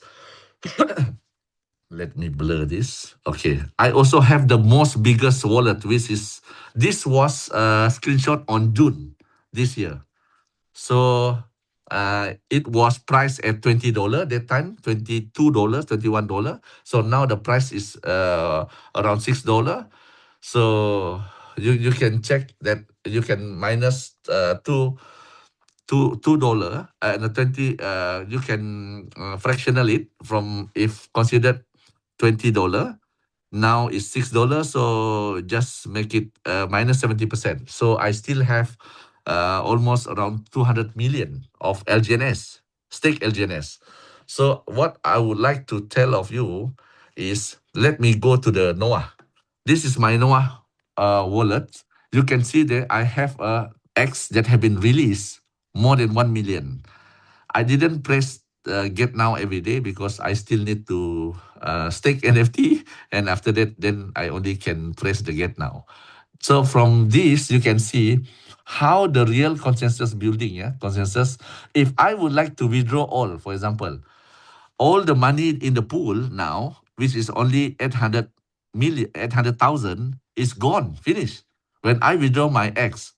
let me blur this. Okay, I also have the most biggest wallet, which is, this was a screenshot on June this year. So it was priced at $20 that time, $22, $21. So now the price is around $6. So you can check that you can minus $2 and the 20 you can fractional it from, if considered $20. Now it's $6, so just make it minus 70%. So I still have almost around 200 million of stake LGNS. So what I would like to tell of you is let me go to the NOAH. This is my NOAH wallet. You can see that I have a X that have been released more than 1 million. I didn't press get now every day because I still need to stake NFT, and after that, then I only can press the get now. So from this, you can see how the real consensus building, consensus. If I would like to withdraw all, for example, all the money in the pool now, which is only 800,000, is gone, finished. When I withdraw my X,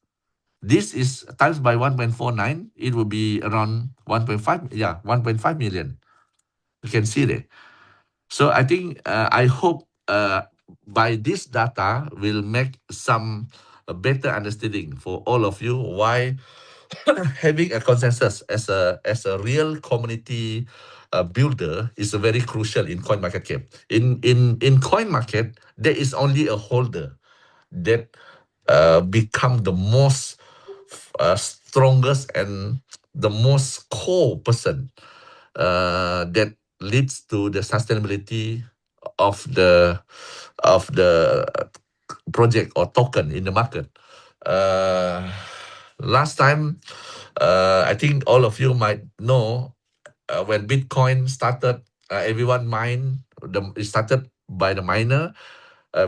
this is times by 1.49, it will be around 1.5, 1.5 million. You can see that. So I think, I hope by this data will make some better understanding for all of you why having a consensus as a real community builder is very crucial in coin market cap. In coin market, there is only a holder that become the most strongest and the most core person that leads to the sustainability of the project or token in the market. Last time, I think all of you might know, when Bitcoin started, everyone it started by the miner,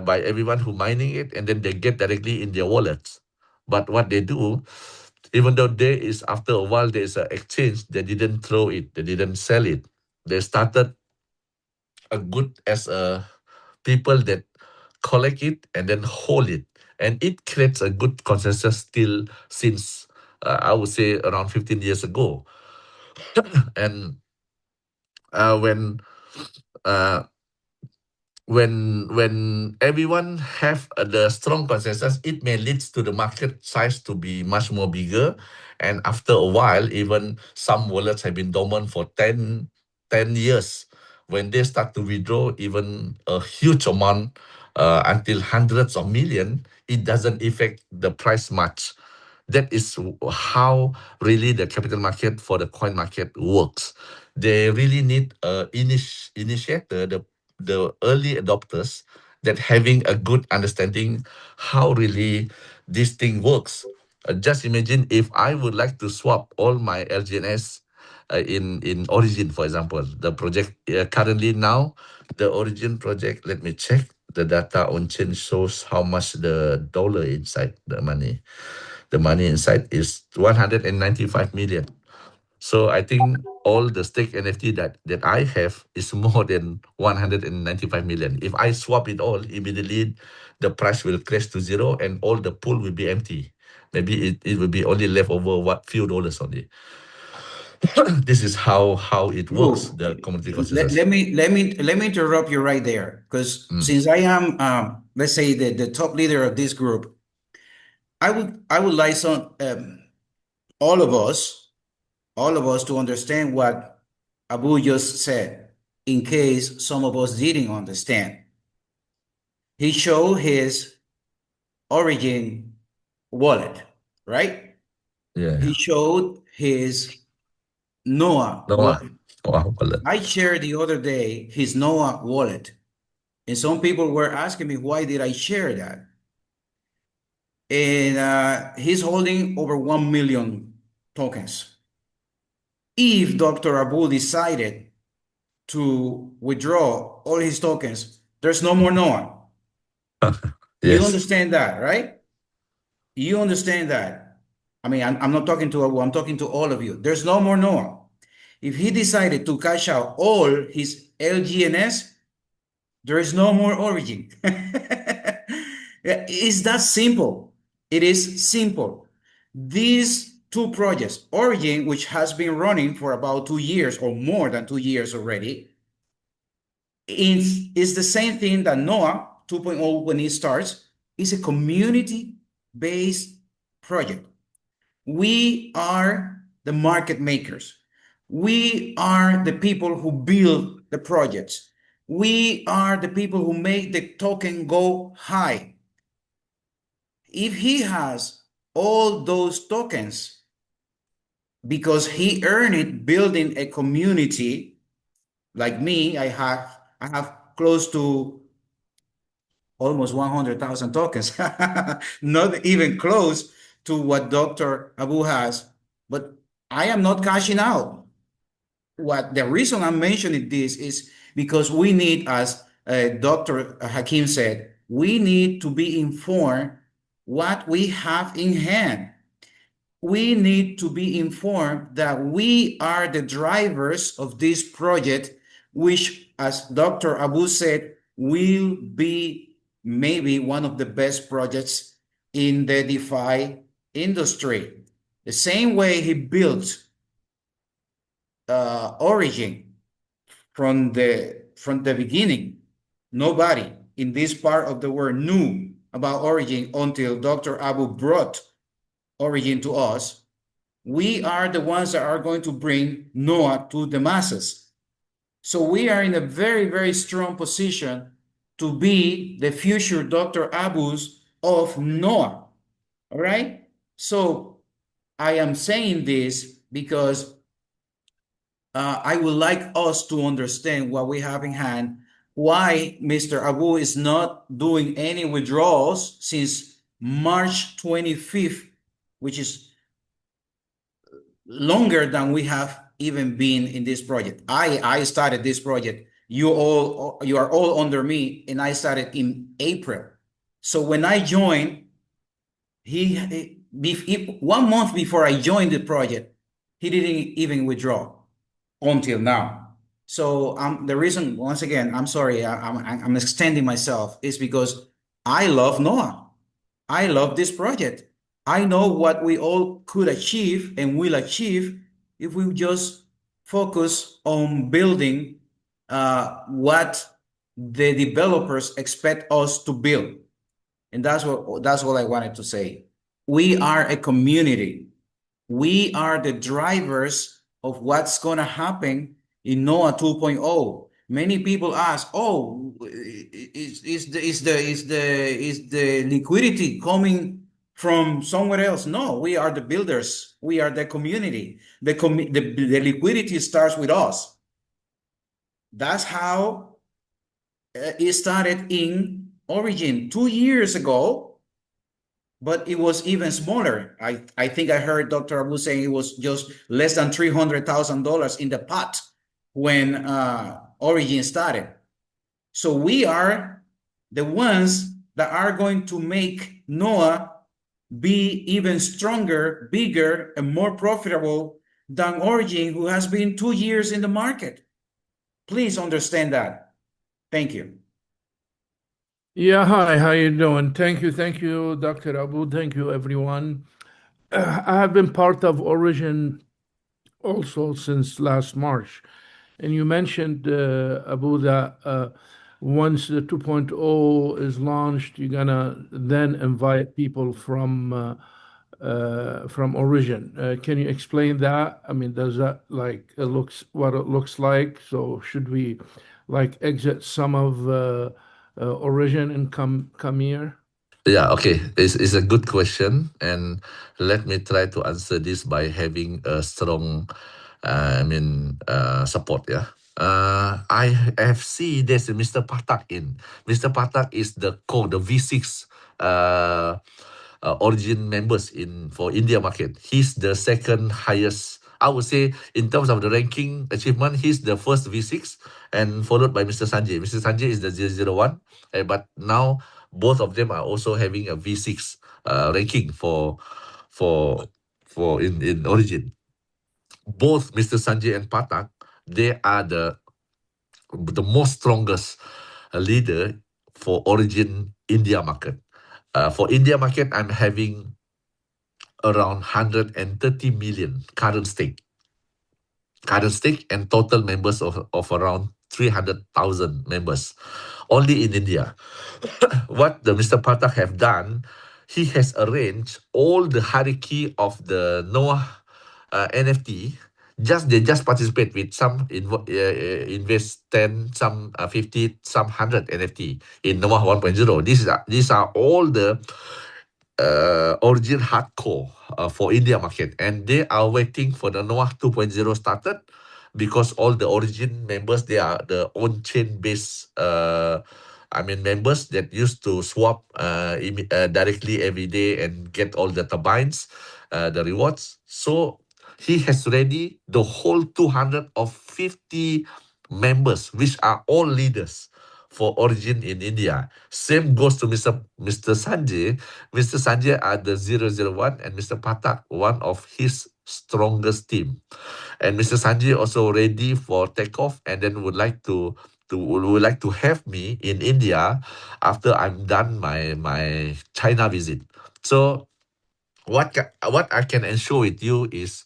by everyone who mining it, and then they get directly in their wallets. But what they do, even though there is, after a while, there is an exchange, they didn't throw it, they didn't sell it. They started a good as a people that collect it and then hold it. And it creates a good consensus still since, I would say, around 15 years ago. And when uh, when everyone have the strong consensus, it may lead to the market size to be much more bigger. And after a while, even some wallets have been dormant for 10 years. When they start to withdraw even a huge amount, until hundreds of million, it doesn't affect the price much. That is how really the capital market for the coin market works. They really need a initiator, the early adopters, that having a good understanding how really this thing works. Just imagine if I would like to swap all my LGNS in Origin, for example, the project currently now, the Origin project, let me check. The data on chain shows how much the dollar inside the money. The money inside is 195 million. So I think all the stake NFT that I have is more than 195 million. If I swap it all, immediately the price will crash to zero and all the pool will be empty. Maybe it will be only left over few dollars only. This is how it works, Ooh, the community let consensus. me interrupt you right there, because since I am let's say the top leader of this group, I would like some all of us to understand what Abu just said, in case some of us didn't understand. He showed his Origin wallet, right? Yeah. He showed his NOAH Noah. wallet. Noah wallet. I shared the other day his NOAH wallet, and some people were asking me, why did I share that? And he's holding over 1 million tokens. If Dr. Abu decided to withdraw all his tokens, there's no more NOAH. You Yes. understand that, right? You understand that. I mean, I'm not talking to Abu, I'm talking to all of you. There's no more NOAH. If he decided to cash out all his LGNS, there is no more Origin. It's that simple. It is simple. These two projects, Origin, which has been running for about 2 years or more than 2 years already, is the same thing that NOAH 2.0, when it starts, is a community-based project. We are the market makers. We are the people who build the projects. We are the people who make the token go high. If he has all those tokens because he earned it building a community, like me, I have close to almost 100,000 tokens, not even close to what Dr. Abu has, but I am not cashing out. What the reason I'm mentioning this is because we need, as Dr. Hakim said, we need to be informed what we have in hand. We need to be informed that we are the drivers of this project, which, as Dr. Abu said, will be maybe one of the best projects in the DeFi industry. The same way he built Origin from the beginning. Nobody in this part of the world knew about Origin until Dr. Abu brought Origin to us. We are the ones that are going to bring NOAH to the masses. So we are in a very, very strong position to be the future Dr. Abus of NOAH. All right? So I am saying this because I would like us to understand what we have in hand, why Mr. Abu is not doing any withdrawals since March 25th, which is longer than we have even been in this project. I started this project. You are all under me, and I started in April. So when I joined, 1 month before I joined the project, he didn't even withdraw until now. So the reason, once again, I'm sorry, I'm extending myself, is because I love NOAH. I love this project. I know what we all could achieve and will achieve if we just focus on building what the developers expect us to build. And that's what I wanted to say. We are a community. We are the drivers of what's going to happen in NOAH 2.0. Many people ask, "Oh, is the liquidity coming from somewhere else?" No, we are the builders. We are the community. The liquidity starts with us. That's how it started in Origin 2 years ago, but it was even smaller. I think I heard Dr. Abu saying it was just less than $300,000 in the pot when Origin started. So we are the ones that are going to make NOAH be even stronger, bigger, and more profitable than Origin, who has been 2 years in the market. Please understand that. Thank you. Yeah, hi, how you doing? Thank you, Dr. Abu. Thank you, everyone. I have been part of Origin also since last March. And you mentioned, Abu, that once the 2.0 is launched, you're gonna then invite people from Origin. Can you explain that? I mean, does that like what it looks like? So should we like exit some of Origin and come here? Yeah, okay. It's a good question, and let me try to answer this by having a strong, support. Yeah. I have seen there's a Mr. Patak in. Mr. Patak is the V6 Origin members for India market. He's the second highest. I would say in terms of the ranking achievement, he's the first V6, and followed by Mr. Sanjay. Mr. Sanjay is the 001, but now both of them are also having a V6 ranking for in Origin. Both Mr. Sanjay and Patak, they are the most strongest leader for Origin India market. For India market, I'm having around 130 million current stake and total members of around 300,000 members only in India. What the Mr. Patak have done, he has arranged all the hierarchy of the NOAH NFT. They just participate with some invest 10, some 50, some 100 NFT in NOAH 1.0. These are all the Origin hardcore for India market, and they are waiting for the NOAH 2.0 started, because all the Origin members, they are the on-chain based members that used to swap directly every day and get all the turbines, the rewards. So he has ready the whole 250 members, which are all leaders for Origin in India. Same goes to Mr. Sanjay. Mr. Sanjay are the 001 and Mr. Patak, one of his strongest team. And Mr. Sanjay also ready for takeoff and then would like to have me in India after I'm done my China visit. So what I can ensure with you is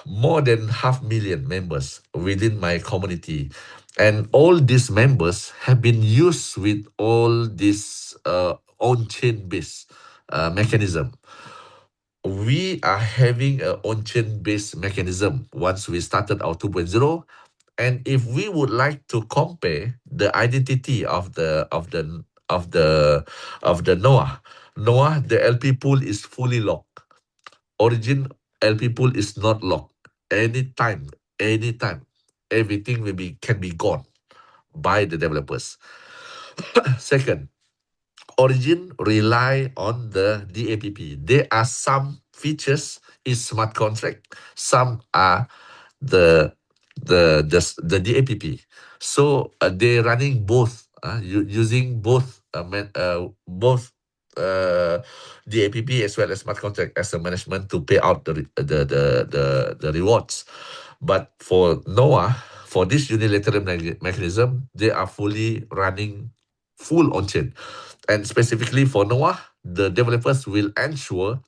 more than 500,000 members within my community, and all these members have been used with all this on-chain based mechanism. We are having a on-chain based mechanism once we started our 2.0. And if we would like to compare the identity of the NOAH, the LP pool is fully locked. Origin LP pool is not locked. Anytime, everything can be gone by the developers. Second, Origin rely on the DAPP. There are some features in smart contract. Some are the DAPP. So they're running both, using both DAPP as well as smart contract as a management to pay out the rewards. But for NOAH, for this unilateral mechanism, they are fully running full on-chain. And specifically for NOAH, the developers will ensure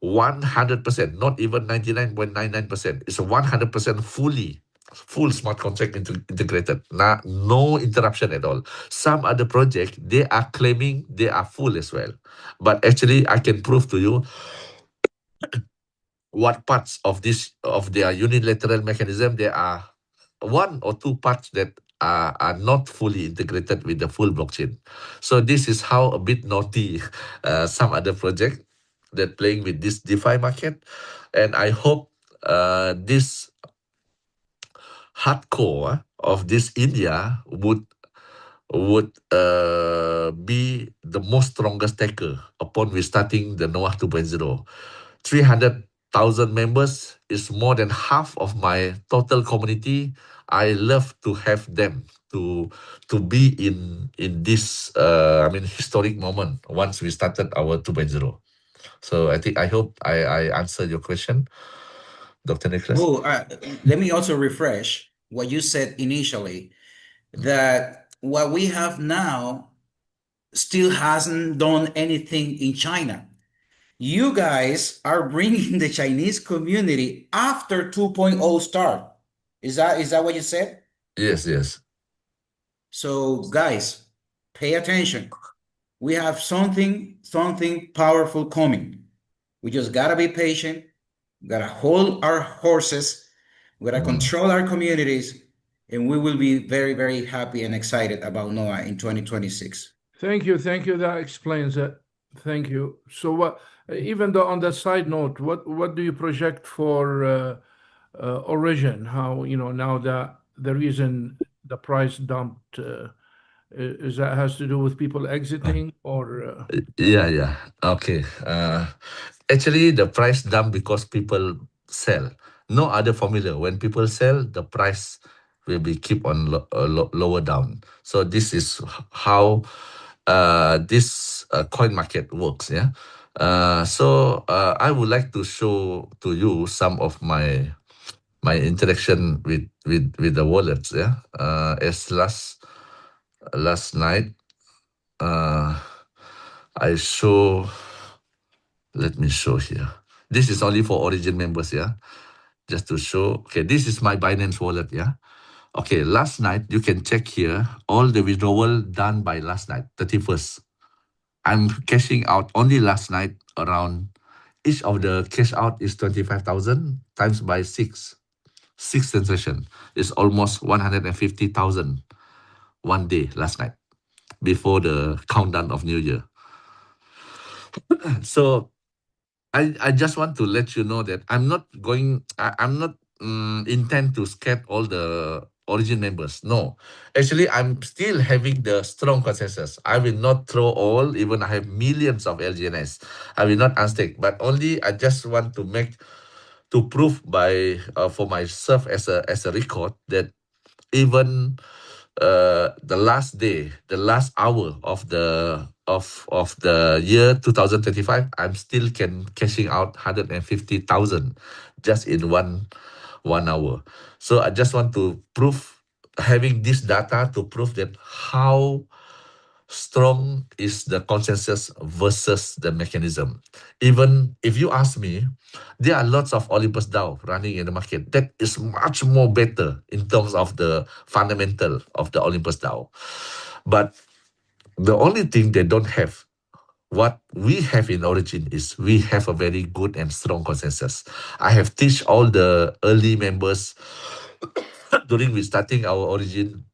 100%, not even 99.99%. It's 100% full smart contract integrated. No interruption at all. Some other project, they are claiming they are full as well. But actually, I can prove to you what parts of their unilateral mechanism, there are one or two parts that are not fully integrated with the full blockchain. So this is how a bit naughty some other project that playing with this DeFi market. And I hope this hardcore of this India would be the most strongest taker upon we starting the NOAH 2.0. 300,000 members is more than half of my total community. I love to have them to be in this historic moment once we started our 2.0. So I hope I answered your question, Dr. Nicholas. Oh, let me also refresh what you said initially, that what we have now still hasn't done anything in China. You guys are bringing the Chinese community after 2.0 start. Is that what you said? Yes. So guys, pay attention. We have something powerful coming. We just gotta be patient. We gotta hold our horses. We gotta control our communities, and we will be very, very happy and excited about NOAH in 2026. Thank you. That explains it. Thank you. So what, even though on that side note, what do you project for Origin? How, now that the reason the price dumped, is that has to do with people exiting or? Yeah. Okay. Actually, the price dump because people sell. No other formula. When people sell, the price will be keep on lower down. So this is how this coin market works. Yeah. So I would like to show to you some of my interaction with the wallets. Yeah. As last night, I show. Let me show here. This is only for Origin members, yeah? Just to show. Okay, this is my Binance wallet, yeah? Okay, last night, you can check here, all the withdrawal done by last night, 31st. I'm cashing out only last night around, each of the cash out is 25,000 times by 6. 6 transaction is almost 150,000 one day last night before the countdown of New Year. So I just want to let you know that I'm not intend to scare all the Origin members. No, actually, I'm still having the strong consensus. I will not throw all, even I have millions of LGNS. I will not unstake, but only I just want to prove by for myself as a record that even the last day, the last hour of the year 2025, I'm still cashing out 150,000 just in one hour. So I just want to prove, having this data to prove that how strong is the consensus versus the mechanism. Even if you ask me, there are lots of Olympus DAO running in the market that is much more better in terms of the fundamental of the Olympus DAO. But the only thing they don't have, what we have in Origin, is we have a very good and strong consensus. I have teach all the early members during we starting our Origin.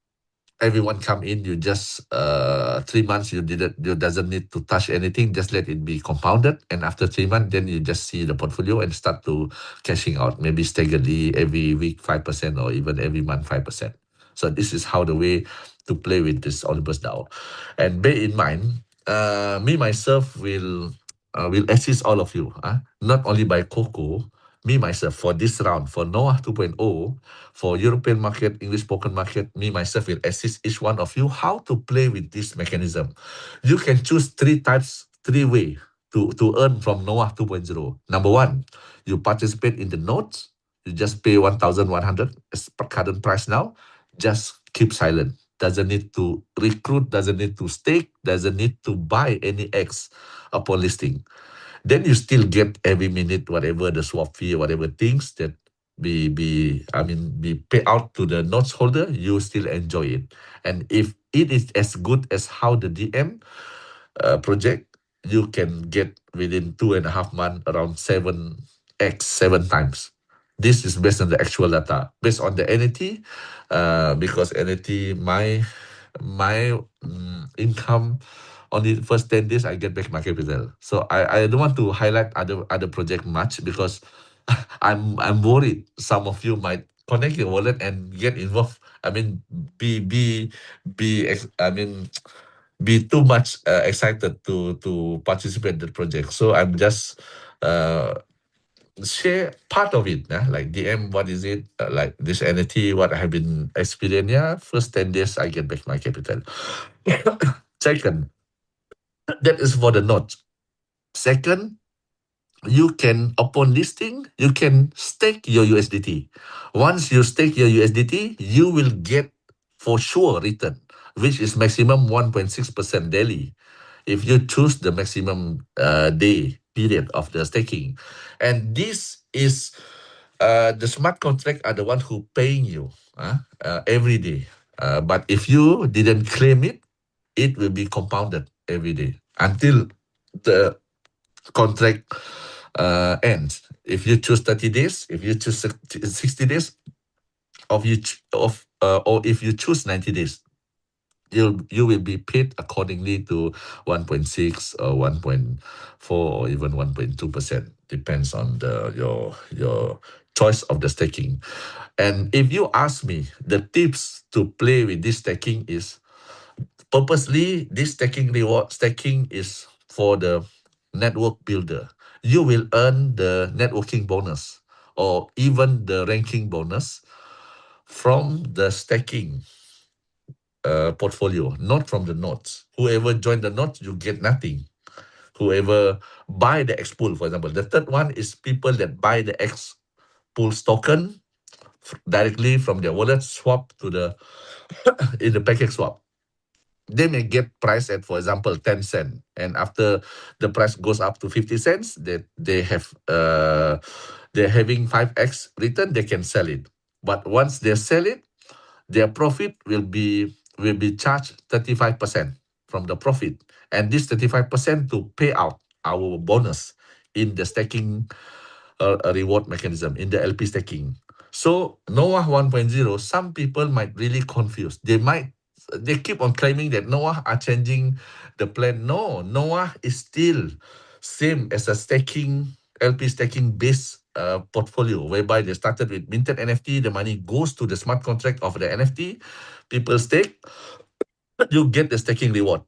Everyone come in, you just 3 months, you doesn't need to touch anything, just let it be compounded, and after 3 months, then you just see the portfolio and start to cashing out, maybe staggeredly every week 5% or even every month 5%. So this is how the way to play with this Olympus DAO. And bear in mind, me myself will assist all of you, not only by Coco, me myself for this round, for NOAH 2.0, for European market, English spoken market, me myself will assist each one of you how to play with this mechanism. You can choose three ways to earn from NOAH 2.0. Number one, you participate in the notes. You just pay 1,100 as per current price now. Just keep silent. Doesn't need to recruit, doesn't need to stake, doesn't need to buy any X upon listing. Then you still get every minute whatever the swap fee, whatever things that be paid out to the notes holder, you still enjoy it. And if it is as good as how the DM project, you can get within 2.5 months around 7x, 7 times. This is based on the actual data, based on the NAT, because NAT, my income on the first 10 days, I get back my capital. So I don't want to highlight other project much because I'm worried some of you might connect your wallet and get involved. I mean, be too much excited to participate in the project. So I'm just share part of it, like DM, what is it, like this NFT, what I have been experiencing. Yeah, first 10 days, I get back my capital. Second, that is for the note. Second, you can, upon listing, you can stake your USDT. Once you stake your USDT, you will get for sure return, which is maximum 1.6% daily, if you choose the maximum day period of the staking. And this is the smart contract are the one who paying you every day. But if you didn't claim it, it will be compounded every day until the contract ends. If you choose 30 days, if you choose 60 days, or if you choose 90 days, you will be paid accordingly to 1.6 or 1.4 or even 1.2%, depends on your choice of the staking. And if you ask me, the tips to play with this staking is, purposely, this staking is for the network builder. You will earn the networking bonus or even the ranking bonus from the staking portfolio, not from the notes. Whoever joined the notes, you get nothing. Whoever buy the X pool, for example. The third one is people that buy the X pools token directly from their wallet, swap to the in the package swap. They may get price at, for example, 10 cents, and after the price goes up to 50 cents, they have they're having 5x return, they can sell it. But once they sell it, their profit will be charged 35% from the profit, and this 35% to pay out our bonus in the staking reward mechanism, in the LP staking. So NOAH 1.0, some people might really confused. They keep on claiming that NOAH are changing the plan. No, NOAH is still same as a staking, LP staking based portfolio, whereby they started with minted NFT, the money goes to the smart contract of the NFT, people stake, you get the staking reward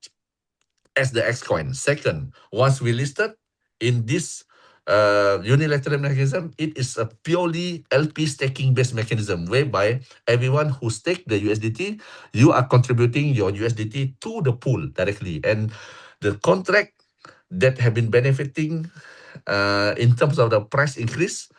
as the X coin. Second, once we listed in this unilateral mechanism, it is a purely LP staking based mechanism, whereby everyone who stake the USDT, you are contributing your USDT to the pool directly, and the contract that have been benefiting in terms of the price increase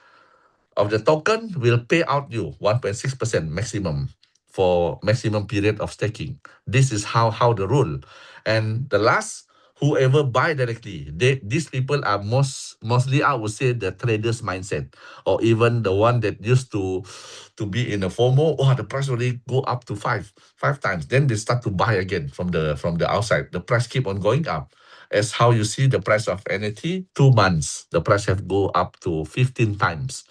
of the token will pay out you 1.6% maximum for maximum period of staking. This is how the rule. And the last, whoever buy directly, these people are mostly, I would say, the traders mindset, or even the one that used to be in a FOMO. Oh, the price already go up to five times. Then they start to buy again from the outside. The price keep on going up. As how you see the price of NFT, 2 months, the price have go up to 15 times.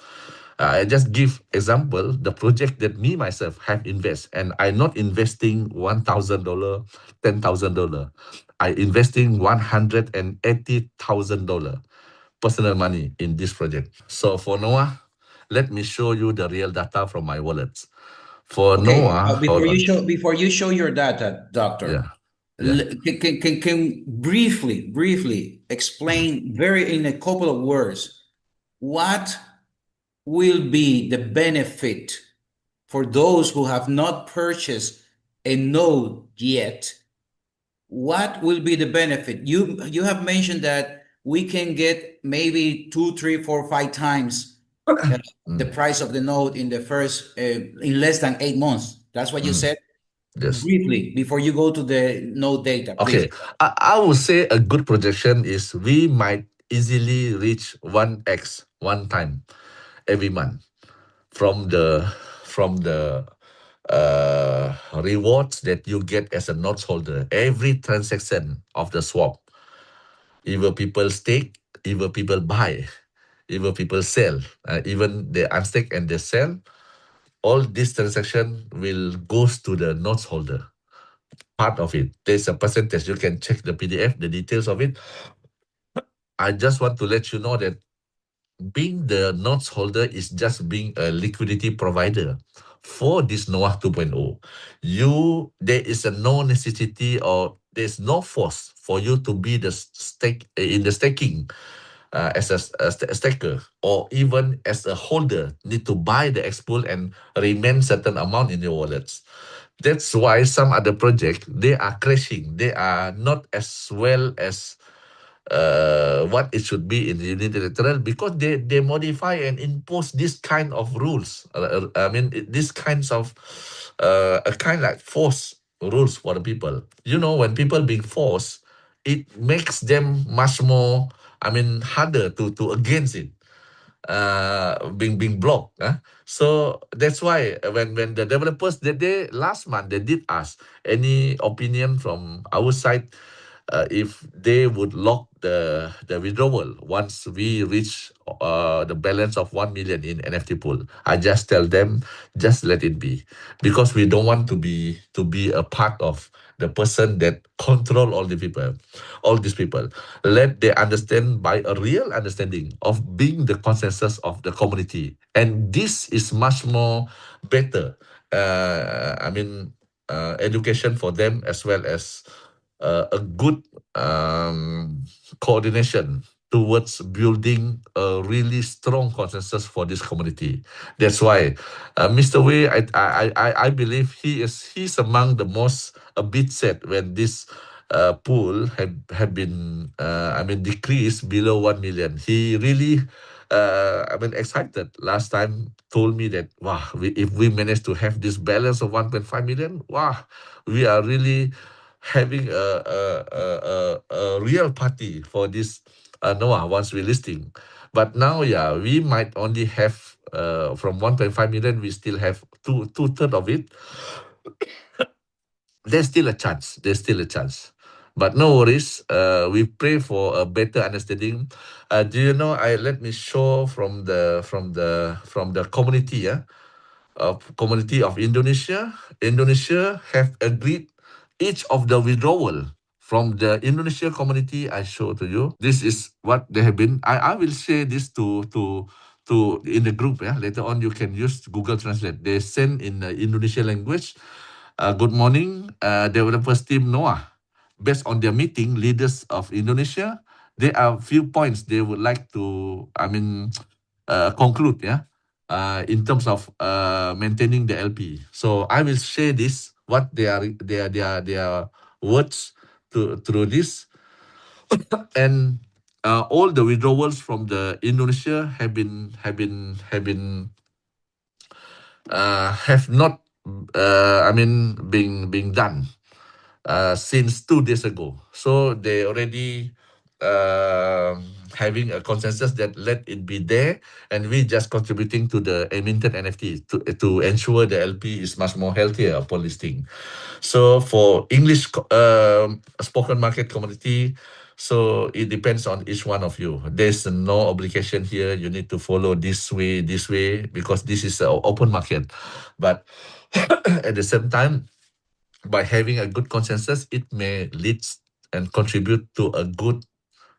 I just give example, the project that me myself have invest, and I not investing $1,000, $10,000. I investing $180,000 personal money in this project. So for Noah, let me show you the real data from my wallets. For Okay, Noah, hold on. before you show your data, doctor, Yeah. can briefly explain in a couple of words what will be the benefit for those who have not purchased a node yet? What will be the benefit? You have mentioned that we can get maybe 2, 3, 4, 5 times the price of the node in the first in less than 8 months. That's what you said. Yes. Briefly, before you go to the node data, please. Okay, I would say a good projection is we might easily reach 1x one time every month from the rewards that you get as a notes holder. Every transaction of the swap, either people stake, either people buy, either people sell, even they unstake and they sell, all this transaction will goes to the notes holder. Part of it, there's a percentage. You can check the PDF, the details of it. I just want to let you know that being the notes holder is just being a liquidity provider for this NOAH 2.0. There is no necessity, or there's no force for you to be the stake in the staking as a staker, or even as a holder need to buy the X pool and remain certain amount in your wallets. That's why some other projects, they are crashing. They are not as well as what it should be in the unilateral, because they modify and impose this kind of rules. I mean, this kinds of a kind like force rules for the people. You know, when people being forced, it makes them much more, I mean, harder to against it. Being blocked. So that's why when the developers they last month they did ask any opinion from our side, if they would lock the withdrawal once we reach the balance of 1 million in NFT pool. I just tell them, just let it be, because we don't want to be a part of the person that control all these people. Let they understand by a real understanding of being the consensus of the community, and this is much more better. Education for them, as well as a good coordination towards building a really strong consensus for this community. That's why Mr. Wei, I believe he's among the most a bit sad when this pool have been decreased below 1 million. He really excited last time, told me that wow, if we manage to have this balance of 1.5 million, wow, we are really having a real party for this NOAH once we listing. But now, yeah, we might only have from 1.5 million, we still have two-thirds of it. There's still a chance. But no worries. We pray for a better understanding. Do you know? Let me show from the community. Community of Indonesia. Indonesia have agreed each of the withdrawal from the Indonesia community. I show to you. This is what they have been. I will share this to in the group. Yeah, later on you can use Google Translate. They send in the Indonesian language. Good morning, developers team NOAH. Based on their meeting, leaders of Indonesia, there are few points they would like to, conclude. Yeah, in terms of maintaining the LP. So I will share this what their words through this, and all the withdrawals from the Indonesia have not being done since 2 days ago. So they already having a consensus that let it be there, and we just contributing to the minted NFT to ensure the LP is much more healthier upon listing. So for English spoken market community, so it depends on each one of you. There's no obligation here. You need to follow this way, because this is an open market. But at the same time, by having a good consensus, it may lead and contribute to a good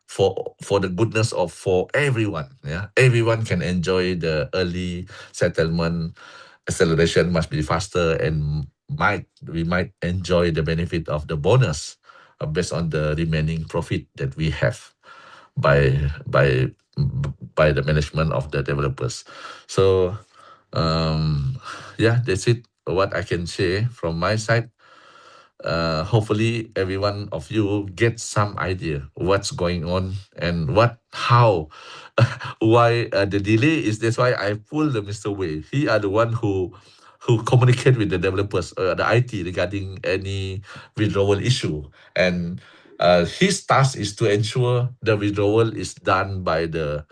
for the goodness of for everyone. Yeah, everyone can enjoy the early settlement. Acceleration must be faster, and we might enjoy the benefit of the bonus based on the remaining profit that we have by the management of the developers. So yeah, that's it. What I can say from my side. Hopefully every one of you get some idea what's going on and how why the delay is. That's why I pull the Mr. Wei. He are the one who communicate with the developers, the IT, regarding any withdrawal issue, and his task is to ensure the withdrawal is done by the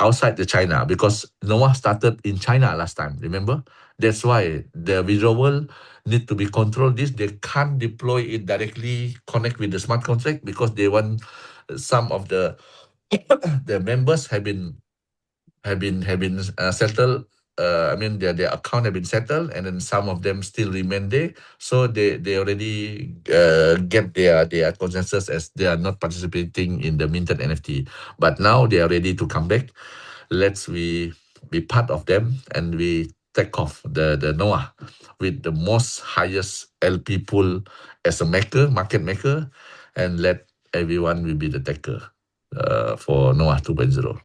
outside the China, because NOAH started in China last time, remember? That's why the withdrawal need to be controlled. They can't deploy it directly, connect with the smart contract, because they want some of the members have been settled. Their account have been settled, and then some of them still remain there. So they already get their consensus as they are not participating in the minted NFT. But now they are ready to come back. Let's we be part of them, and we take off the NOAH with the most highest LP pool as a market maker, and let everyone will be the taker for NOAH 2.0.